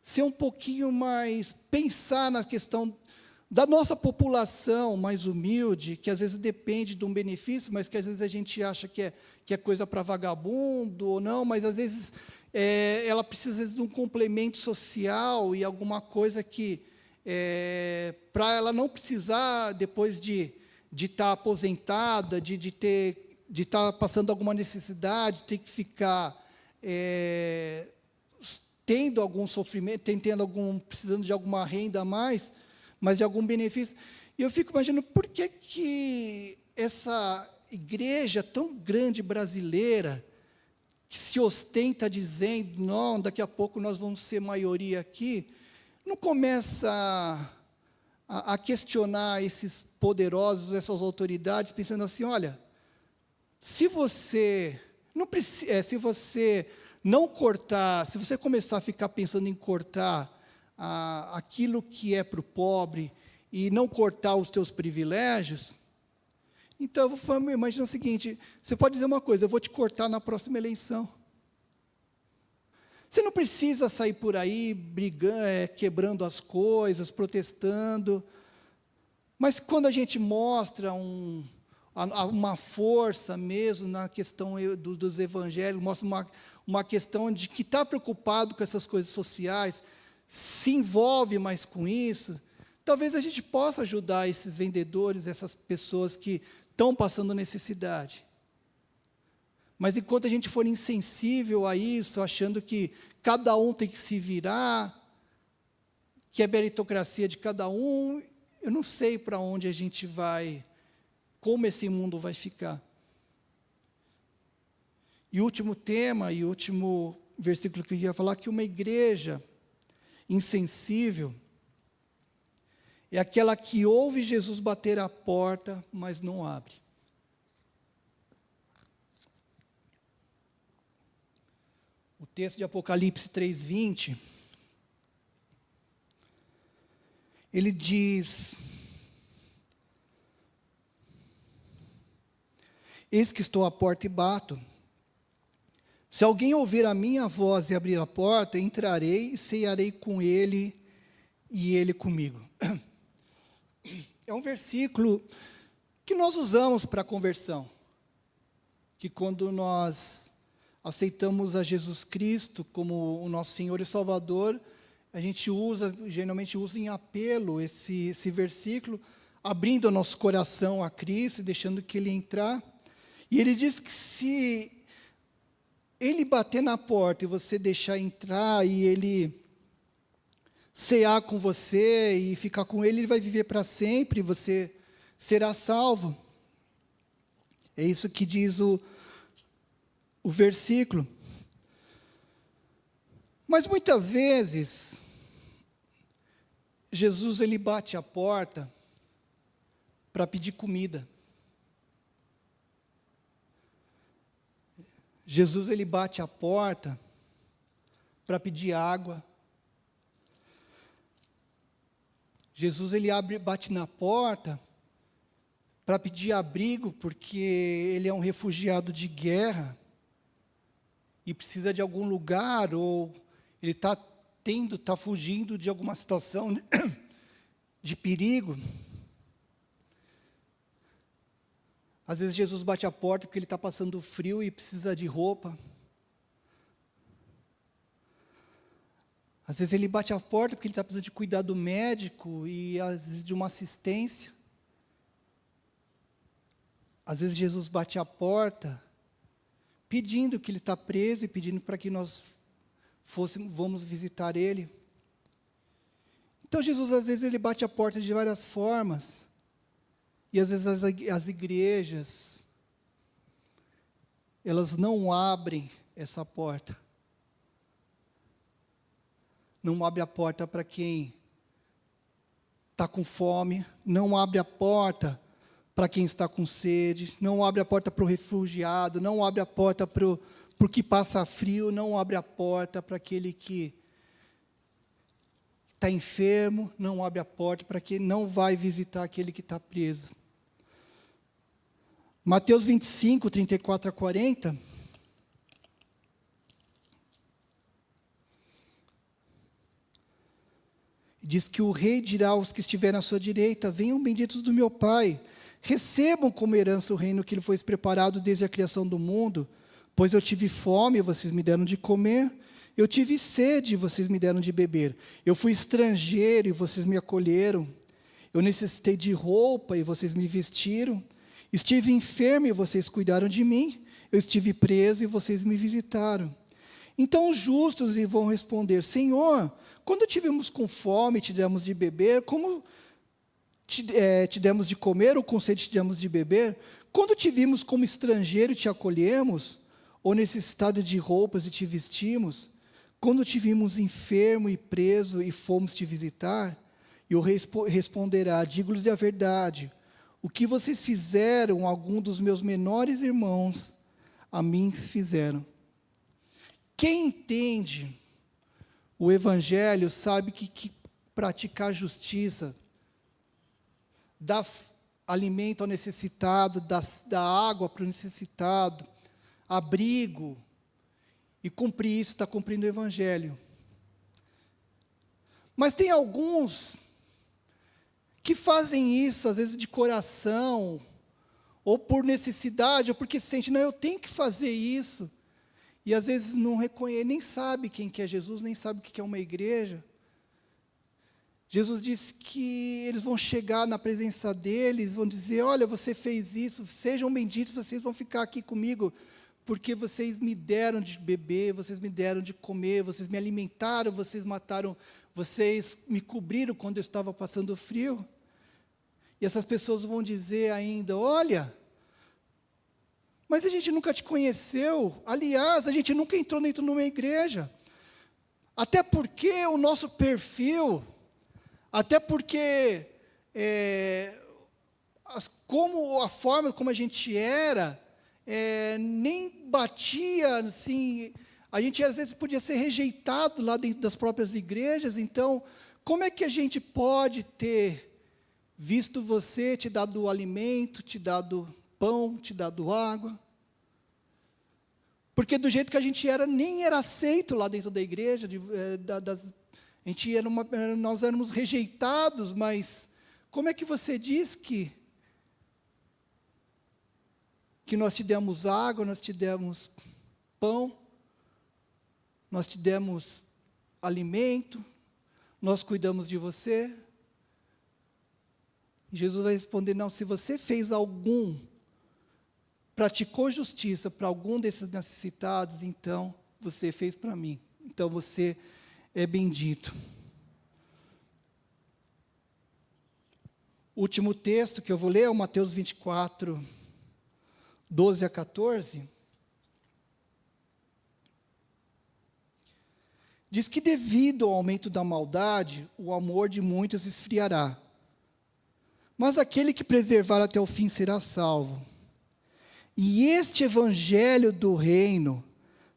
ser um pouquinho mais, pensar na questão da nossa população mais humilde, que às vezes depende de um benefício, mas que às vezes a gente acha que é coisa para vagabundo ou não, mas às vezes ela precisa de um complemento social e alguma coisa que, para ela não precisar, depois de estar aposentada, de estar passando alguma necessidade, ter que ficar tendo algum sofrimento, precisando de alguma renda a mais, mas de algum benefício. E eu fico imaginando por que essa igreja tão grande brasileira, que se ostenta dizendo, não, daqui a pouco nós vamos ser maioria aqui, não começa a questionar esses poderosos, essas autoridades, pensando assim, olha, se você não cortar, se você começar a ficar pensando em cortar aquilo que é para o pobre e não cortar os teus privilégios, então, imagina o seguinte, você pode dizer uma coisa, eu vou te cortar na próxima eleição. Você não precisa sair por aí brigando, quebrando as coisas, protestando, mas quando a gente mostra uma força mesmo na questão dos evangelhos, mostra uma questão de que está preocupado com essas coisas sociais, se envolve mais com isso, talvez a gente possa ajudar esses vendedores, essas pessoas que estão passando necessidade. Mas enquanto a gente for insensível a isso, achando que cada um tem que se virar, que é meritocracia de cada um, eu não sei para onde a gente vai, como esse mundo vai ficar. E o último tema, e o último versículo que eu ia falar, que uma igreja insensível é aquela que ouve Jesus bater a porta, mas não abre. O texto de Apocalipse 3:20, ele diz: eis que estou à porta e bato. Se alguém ouvir a minha voz e abrir a porta, entrarei e cearei com ele e ele comigo. É um versículo que nós usamos para a conversão, que quando nós aceitamos a Jesus Cristo como o nosso Senhor e Salvador, a gente geralmente usa em apelo esse versículo, abrindo o nosso coração a Cristo e deixando que Ele entrar. E Ele diz que se Ele bater na porta e você deixar entrar e Ele cear com você e ficar com Ele, Ele vai viver para sempre, você será salvo. É isso que diz o versículo. Mas muitas vezes, Jesus ele bate a porta para pedir comida. Jesus ele bate a porta para pedir água. Jesus ele bate na porta para pedir abrigo, porque ele é um refugiado de guerra e precisa de algum lugar, ou ele está fugindo de alguma situação de perigo. Às vezes Jesus bate a porta porque ele está passando frio e precisa de roupa. Às vezes ele bate a porta porque ele está precisando de cuidado médico e às vezes de uma assistência. Às vezes Jesus bate a porta pedindo que ele está preso e pedindo para que nós vamos visitar ele. Então Jesus às vezes ele bate a porta de várias formas. E às vezes as igrejas, elas não abrem essa porta. Não abre a porta para quem está com fome, não abre a porta para quem está com sede, não abre a porta para o refugiado, não abre a porta para o que passa frio, não abre a porta para aquele que está enfermo, não abre a porta para quem não vai visitar aquele que está preso. Mateus 25, 34 a 40. Diz que o rei dirá aos que estiverem à sua direita: venham benditos do meu Pai, recebam como herança o reino que lhe foi preparado desde a criação do mundo, pois eu tive fome e vocês me deram de comer, eu tive sede e vocês me deram de beber, eu fui estrangeiro e vocês me acolheram, eu necessitei de roupa e vocês me vestiram, estive enfermo e vocês cuidaram de mim, eu estive preso e vocês me visitaram. Então os justos vão responder: Senhor, quando tivemos com fome, te demos de beber, como te demos de comer, ou com sede te demos de beber? Quando te vimos como estrangeiro e te acolhemos, ou necessitado de roupas e te vestimos? Quando te vimos enfermo e preso e fomos te visitar? E o rei responderá: digo-lhes a verdade, o que vocês fizeram a algum dos meus menores irmãos, a mim fizeram. Quem entende o Evangelho sabe que praticar justiça, dar alimento ao necessitado, dar água para o necessitado, abrigo, e cumprir isso, está cumprindo o Evangelho. Mas tem alguns que fazem isso, às vezes de coração, ou por necessidade, ou porque sente, não, eu tenho que fazer isso. E às vezes não reconhece, nem sabe quem que é Jesus, nem sabe o que é uma igreja. Jesus disse que eles vão chegar na presença deles, vão dizer: olha, você fez isso, sejam benditos, vocês vão ficar aqui comigo, porque vocês me deram de beber, vocês me deram de comer, vocês me alimentaram, vocês mataram, vocês me cobriram quando eu estava passando frio. E essas pessoas vão dizer ainda: olha, mas a gente nunca te conheceu, aliás, a gente nunca entrou dentro de uma igreja, até porque o nosso perfil, até porque a forma como a gente era, nem batia, assim, a gente às vezes podia ser rejeitado lá dentro das próprias igrejas. Então, como é que a gente pode ter visto você, te dado alimento, te dado pão, te dado água? Porque do jeito que a gente era, nem era aceito lá dentro da igreja, nós éramos rejeitados, mas como é que você diz que nós te demos água, nós te demos pão, nós te demos alimento, nós cuidamos de você? E Jesus vai responder: não, se você praticou justiça para algum desses necessitados, então você fez para mim, então você é bendito. O último texto que eu vou ler é o Mateus 24, 12 a 14. Diz que devido ao aumento da maldade, o amor de muitos esfriará. Mas aquele que preservar até o fim será salvo. E este evangelho do reino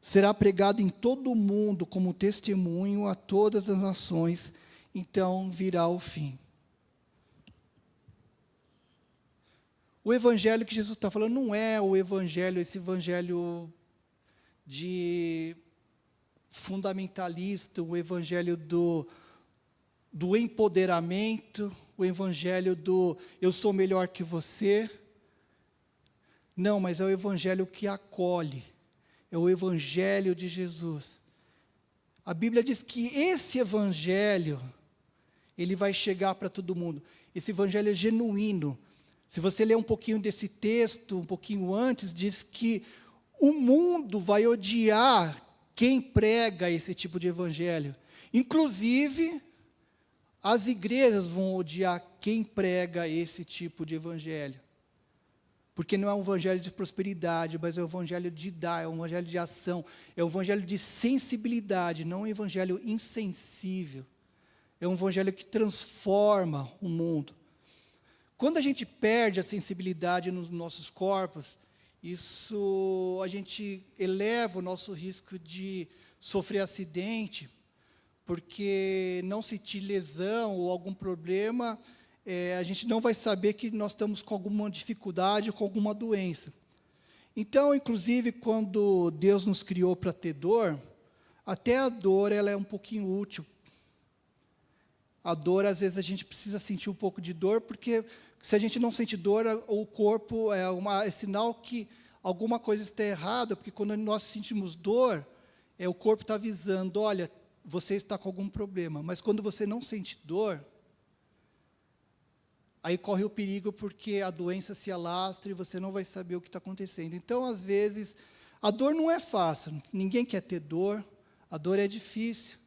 será pregado em todo o mundo como testemunho a todas as nações, então virá o fim. O evangelho que Jesus está falando não é o evangelho, esse evangelho de fundamentalista, o evangelho do empoderamento, o evangelho do eu sou melhor que você. Não, mas é o evangelho que acolhe, é o evangelho de Jesus. A Bíblia diz que esse evangelho, ele vai chegar para todo mundo. Esse evangelho é genuíno. Se você ler um pouquinho desse texto, um pouquinho antes, diz que o mundo vai odiar quem prega esse tipo de evangelho. Inclusive, as igrejas vão odiar quem prega esse tipo de evangelho. Porque não é um evangelho de prosperidade, mas é um evangelho de dar, é um evangelho de ação, é um evangelho de sensibilidade, não um evangelho insensível. É um evangelho que transforma o mundo. Quando a gente perde a sensibilidade nos nossos corpos, isso a gente eleva o nosso risco de sofrer acidente, porque não sentir lesão ou algum problema, a gente não vai saber que nós estamos com alguma dificuldade, com alguma doença. Então, inclusive, quando Deus nos criou para ter dor, até a dor ela é um pouquinho útil. A dor, às vezes, a gente precisa sentir um pouco de dor, porque se a gente não sente dor, o corpo é sinal que alguma coisa está errada, porque quando nós sentimos dor, o corpo está avisando, olha, você está com algum problema. Mas quando você não sente dor, aí corre o perigo, porque a doença se alastra e você não vai saber o que está acontecendo. Então, às vezes, a dor não é fácil, ninguém quer ter dor, a dor é difícil.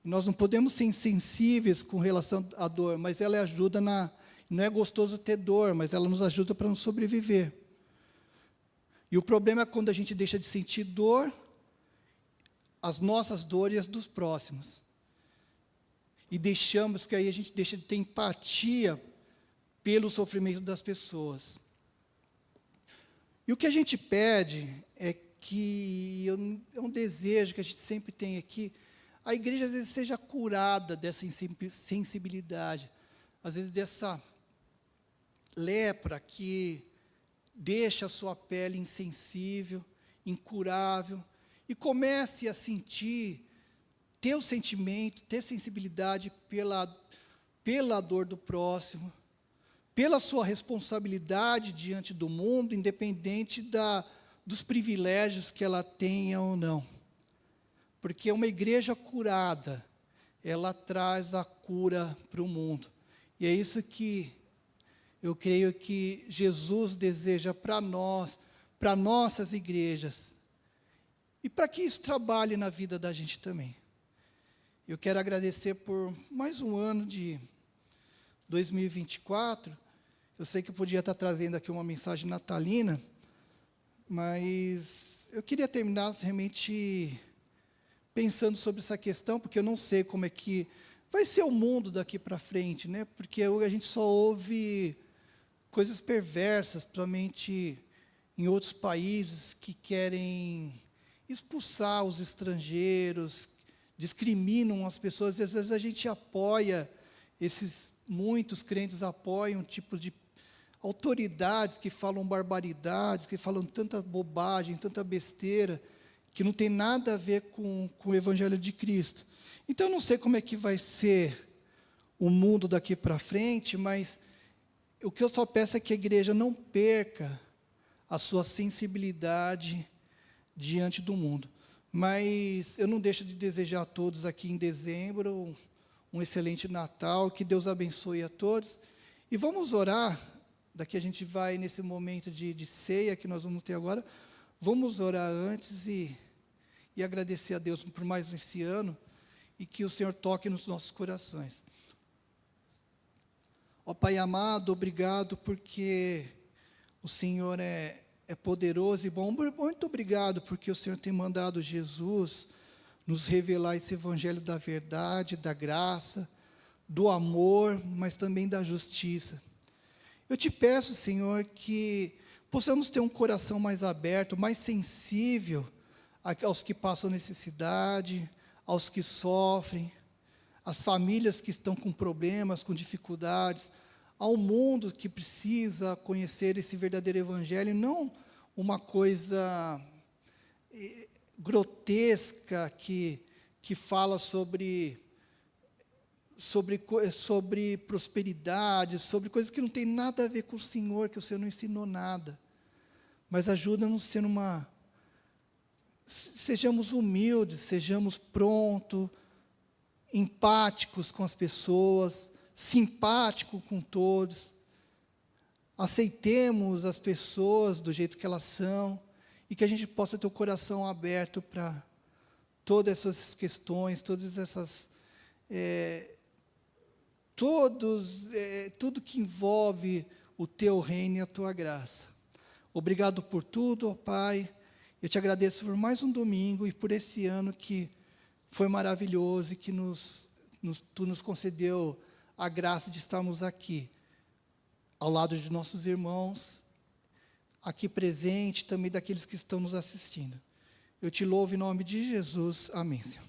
Nós não podemos ser insensíveis com relação à dor, mas ela ajuda não é gostoso ter dor, mas ela nos ajuda para nos sobreviver. E o problema é quando a gente deixa de sentir dor, as nossas dores e as dos próximos. E deixamos, que aí a gente deixa de ter empatia pelo sofrimento das pessoas. E o que a gente pede é que, é um desejo que a gente sempre tem aqui, a igreja às vezes seja curada dessa sensibilidade, às vezes dessa lepra que deixa a sua pele insensível, incurável, e comece a sentir, ter o sentimento, ter sensibilidade pela dor do próximo, pela sua responsabilidade diante do mundo, independente dos privilégios que ela tenha ou não. Porque uma igreja curada, ela traz a cura para o mundo. E é isso que eu creio que Jesus deseja para nós, para nossas igrejas. E para que isso trabalhe na vida da gente também. Eu quero agradecer por mais um ano de 2024. Eu sei que eu podia estar trazendo aqui uma mensagem natalina, mas eu queria terminar realmente pensando sobre essa questão, porque eu não sei como é que vai ser o mundo daqui para frente, né? Porque a gente só ouve coisas perversas, principalmente em outros países que querem expulsar os estrangeiros, discriminam as pessoas, e às vezes a gente apoia, muitos crentes apoiam tipos de autoridades que falam barbaridades, que falam tanta bobagem, tanta besteira, que não tem nada a ver com o Evangelho de Cristo. Então, eu não sei como é que vai ser o mundo daqui para frente, mas o que eu só peço é que a igreja não perca a sua sensibilidade diante do mundo. Mas eu não deixo de desejar a todos aqui em dezembro um excelente Natal, que Deus abençoe a todos. E vamos orar, daqui a gente vai nesse momento de ceia que nós vamos ter agora, vamos orar antes e agradecer a Deus por mais esse ano, e que o Senhor toque nos nossos corações. Ó Pai amado, obrigado porque o Senhor é poderoso e bom. Muito obrigado porque o Senhor tem mandado Jesus nos revelar esse evangelho da verdade, da graça, do amor, mas também da justiça. Eu te peço, Senhor, que possamos ter um coração mais aberto, mais sensível aos que passam necessidade, aos que sofrem, às famílias que estão com problemas, com dificuldades, ao mundo que precisa conhecer esse verdadeiro evangelho, não uma coisa grotesca que fala sobre prosperidade, sobre coisas que não tem nada a ver com o Senhor, que o Senhor não ensinou nada. Mas ajuda-nos a ser sejamos humildes, sejamos prontos, empáticos com as pessoas, simpáticos com todos. Aceitemos as pessoas do jeito que elas são e que a gente possa ter o coração aberto para todas essas questões, todas essas tudo que envolve o teu reino e a tua graça. Obrigado por tudo, ó Pai. Eu te agradeço por mais um domingo e por esse ano que foi maravilhoso e que tu nos concedeu a graça de estarmos aqui, ao lado de nossos irmãos, aqui presente, também daqueles que estão nos assistindo. Eu te louvo em nome de Jesus. Amém, Senhor.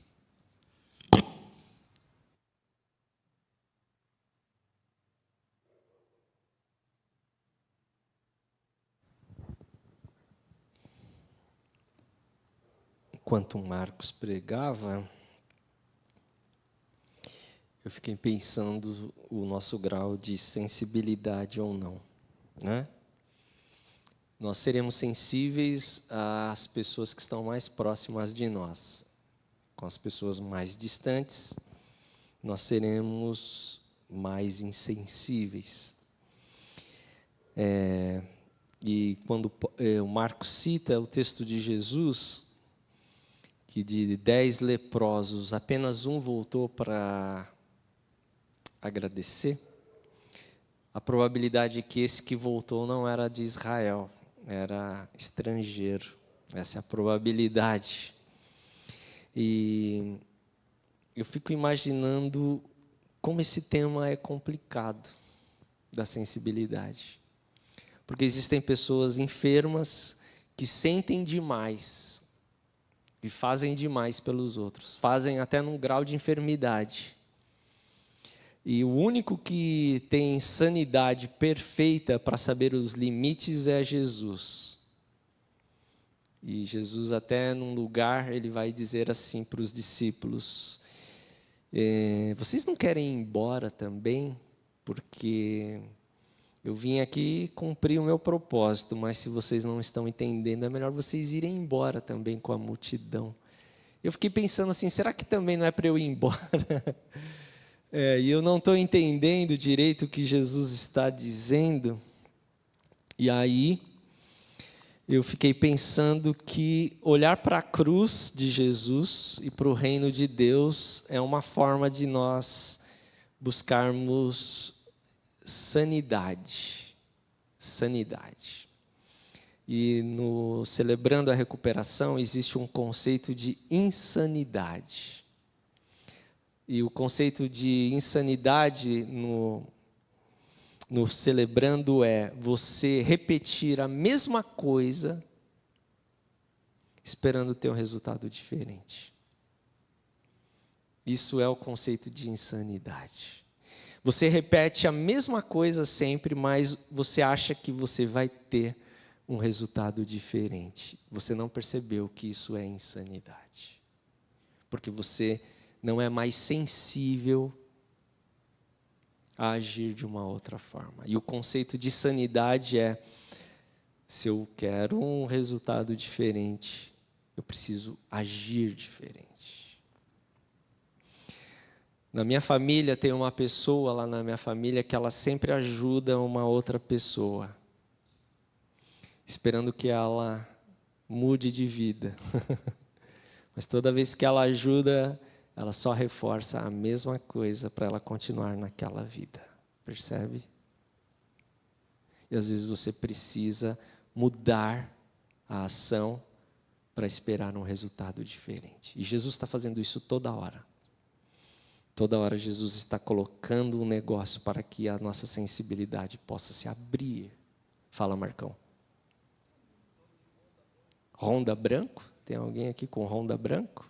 Enquanto o Marcos pregava, eu fiquei pensando o nosso grau de sensibilidade ou não, né? Nós seremos sensíveis às pessoas que estão mais próximas de nós. Com as pessoas mais distantes, nós seremos mais insensíveis. E quando o Marcos cita o texto de Jesus, que de 10 leprosos, apenas um voltou para agradecer, a probabilidade é que esse que voltou não era de Israel, era estrangeiro. Essa é a probabilidade. E eu fico imaginando como esse tema é complicado, da sensibilidade. Porque existem pessoas enfermas que sentem demais e fazem demais pelos outros, fazem até num grau de enfermidade. E o único que tem sanidade perfeita para saber os limites é Jesus. E Jesus até num lugar, ele vai dizer assim para os discípulos, vocês não querem ir embora também? Porque eu vim aqui cumprir o meu propósito, mas se vocês não estão entendendo, é melhor vocês irem embora também com a multidão. Eu fiquei pensando assim, será que também não é para eu ir embora? E eu não estou entendendo direito o que Jesus está dizendo. E aí, eu fiquei pensando que olhar para a cruz de Jesus e para o reino de Deus é uma forma de nós buscarmos sanidade. Sanidade. E no Celebrando a Recuperação existe um conceito de insanidade. E o conceito de insanidade no Celebrando é você repetir a mesma coisa esperando ter um resultado diferente. Isso é o conceito de insanidade. Você repete a mesma coisa sempre, mas você acha que você vai ter um resultado diferente. Você não percebeu que isso é insanidade. Porque você não é mais sensível a agir de uma outra forma. E o conceito de sanidade é, se eu quero um resultado diferente, eu preciso agir diferente. Na minha família, tem uma pessoa lá na minha família que ela sempre ajuda uma outra pessoa, esperando que ela mude de vida. Mas toda vez que ela ajuda, ela só reforça a mesma coisa para ela continuar naquela vida. Percebe? E às vezes você precisa mudar a ação para esperar um resultado diferente. E Jesus está fazendo isso toda hora. Toda hora Jesus está colocando um negócio para que a nossa sensibilidade possa se abrir. Fala, Marcão. Honda branco? Tem alguém aqui com Honda branco?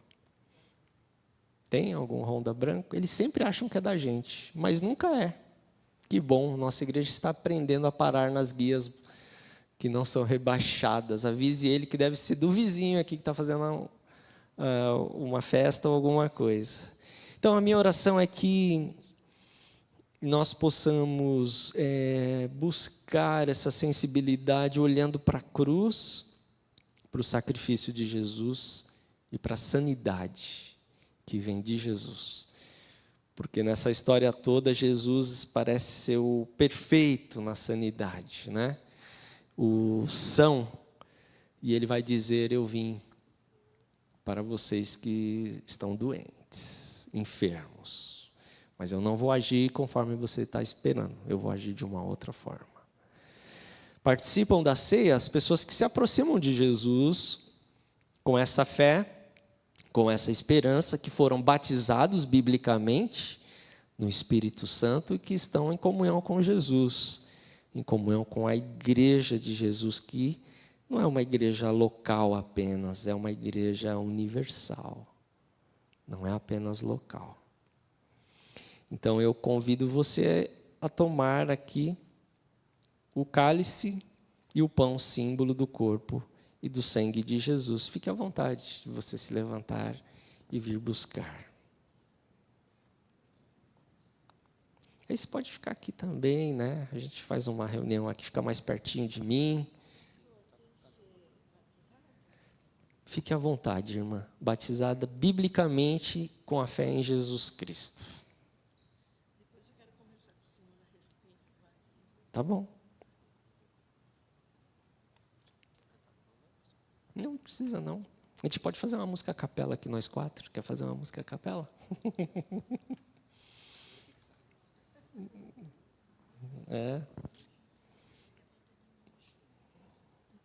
Tem algum Honda branco? Eles sempre acham que é da gente, mas nunca é. Que bom, nossa igreja está aprendendo a parar nas guias que não são rebaixadas. Avise ele que deve ser do vizinho aqui que está fazendo uma festa ou alguma coisa. Então, a minha oração é que nós possamos buscar essa sensibilidade olhando para a cruz, para o sacrifício de Jesus e para a sanidade que vem de Jesus. Porque nessa história toda, Jesus parece ser o perfeito na sanidade, né? O são, e ele vai dizer: eu vim para vocês que estão doentes, enfermos, mas eu não vou agir conforme você está esperando, eu vou agir de uma outra forma. Participam da ceia as pessoas que se aproximam de Jesus com essa fé, com essa esperança, que foram batizados biblicamente no Espírito Santo e que estão em comunhão com Jesus, em comunhão com a igreja de Jesus, que não é uma igreja local apenas, é uma igreja universal, não é apenas local. Então eu convido você a tomar aqui o cálice e o pão, símbolo do corpo e do sangue de Jesus. Fique à vontade de você se levantar e vir buscar. Aí você pode ficar aqui também, né? A gente faz uma reunião aqui, fica mais pertinho de mim. Fique à vontade, irmã. Batizada biblicamente com a fé em Jesus Cristo. Tá bom. Não precisa, não. A gente pode fazer uma música a capela aqui, nós quatro. Quer fazer uma música a capela? É.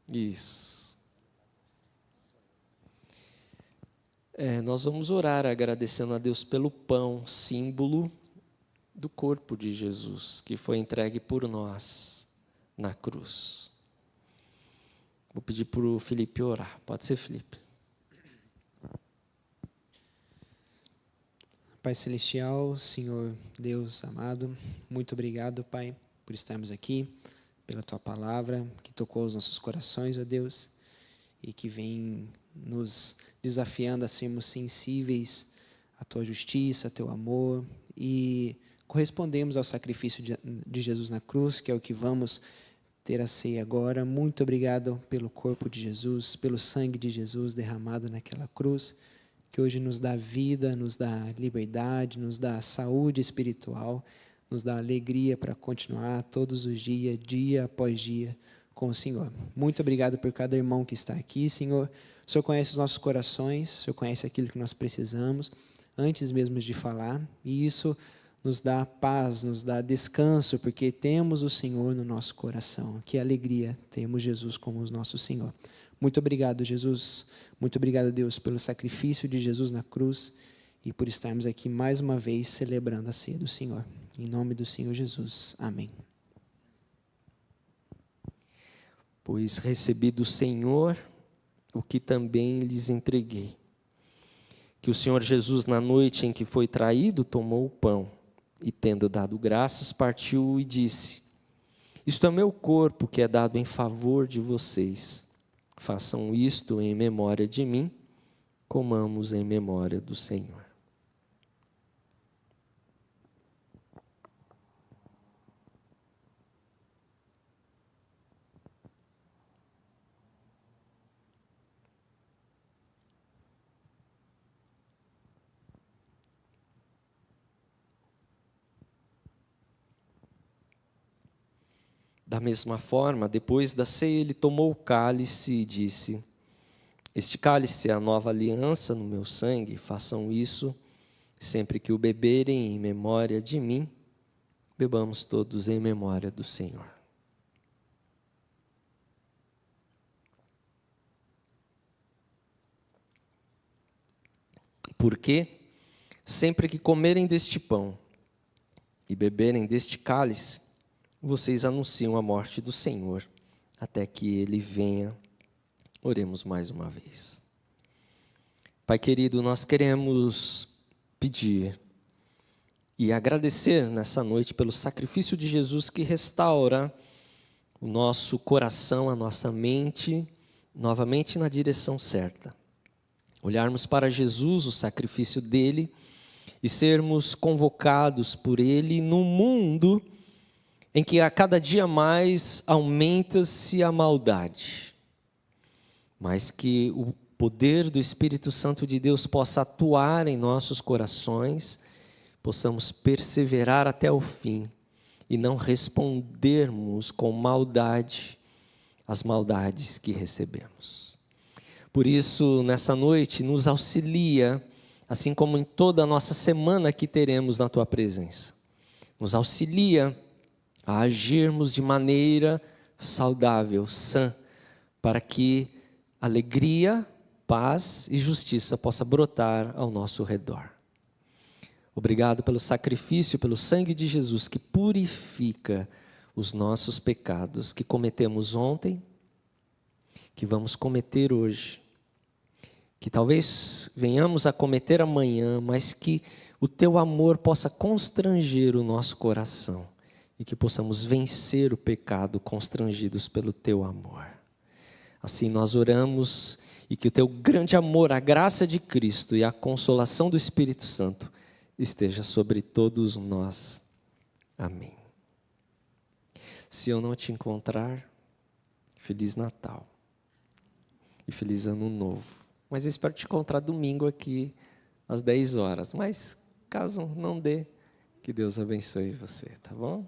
Isso. Nós vamos orar agradecendo a Deus pelo pão, símbolo do corpo de Jesus, que foi entregue por nós na cruz. Vou pedir para o Felipe orar. Pode ser, Felipe? Pai Celestial, Senhor Deus amado, muito obrigado, Pai, por estarmos aqui, pela Tua palavra, que tocou os nossos corações, ó Deus, e que vem nos desafiando a sermos sensíveis à Tua justiça, ao Teu amor, e correspondemos ao sacrifício de Jesus na cruz, que é o que vamos ter a ceia agora. Muito obrigado pelo corpo de Jesus, pelo sangue de Jesus derramado naquela cruz, que hoje nos dá vida, nos dá liberdade, nos dá saúde espiritual, nos dá alegria para continuar todos os dias, dia após dia, com o Senhor. Muito obrigado por cada irmão que está aqui, Senhor. O Senhor conhece os nossos corações, o Senhor conhece aquilo que nós precisamos, antes mesmo de falar, e isso nos dá paz, nos dá descanso, porque temos o Senhor no nosso coração. Que alegria temos Jesus como o nosso Senhor. Muito obrigado, Jesus. Muito obrigado, Deus, pelo sacrifício de Jesus na cruz e por estarmos aqui mais uma vez celebrando a ceia do Senhor. Em nome do Senhor Jesus. Amém. Pois recebi do Senhor o que também lhes entreguei. Que o Senhor Jesus, na noite em que foi traído, tomou o pão e, tendo dado graças, partiu e disse: isto é meu corpo que é dado em favor de vocês. Façam isto em memória de mim, comamos em memória do Senhor. Da mesma forma, depois da ceia, ele tomou o cálice e disse: este cálice é a nova aliança no meu sangue, façam isso sempre que o beberem em memória de mim, Bebamos todos em memória do Senhor. Porque sempre que comerem deste pão e beberem deste cálice, vocês anunciam a morte do Senhor, até que Ele venha. Oremos mais uma vez. Pai querido, nós queremos pedir e agradecer nessa noite pelo sacrifício de Jesus que restaura o nosso coração, a nossa mente, novamente na direção certa. Olharmos para Jesus, o sacrifício dele, e sermos convocados por ele num mundo em que a cada dia mais aumenta-se a maldade, mas que o poder do Espírito Santo de Deus possa atuar em nossos corações, possamos perseverar até o fim e não respondermos com maldade às maldades que recebemos. Por isso, nessa noite, nos auxilia, assim como em toda a nossa semana que teremos na Tua presença. Nos auxilia a agirmos de maneira saudável, sã, para que alegria, paz e justiça possa brotar ao nosso redor. Obrigado pelo sacrifício, pelo sangue de Jesus que purifica os nossos pecados que cometemos ontem, que vamos cometer hoje, que talvez venhamos a cometer amanhã, mas que o Teu amor possa constranger o nosso coração e que possamos vencer o pecado constrangidos pelo Teu amor. Assim nós oramos e que o Teu grande amor, a graça de Cristo e a consolação do Espírito Santo esteja sobre todos nós. Amém. Se eu não te encontrar, Feliz Natal e Feliz Ano Novo. Mas eu espero te encontrar domingo aqui às 10 horas. Mas caso não dê, que Deus abençoe você, tá bom?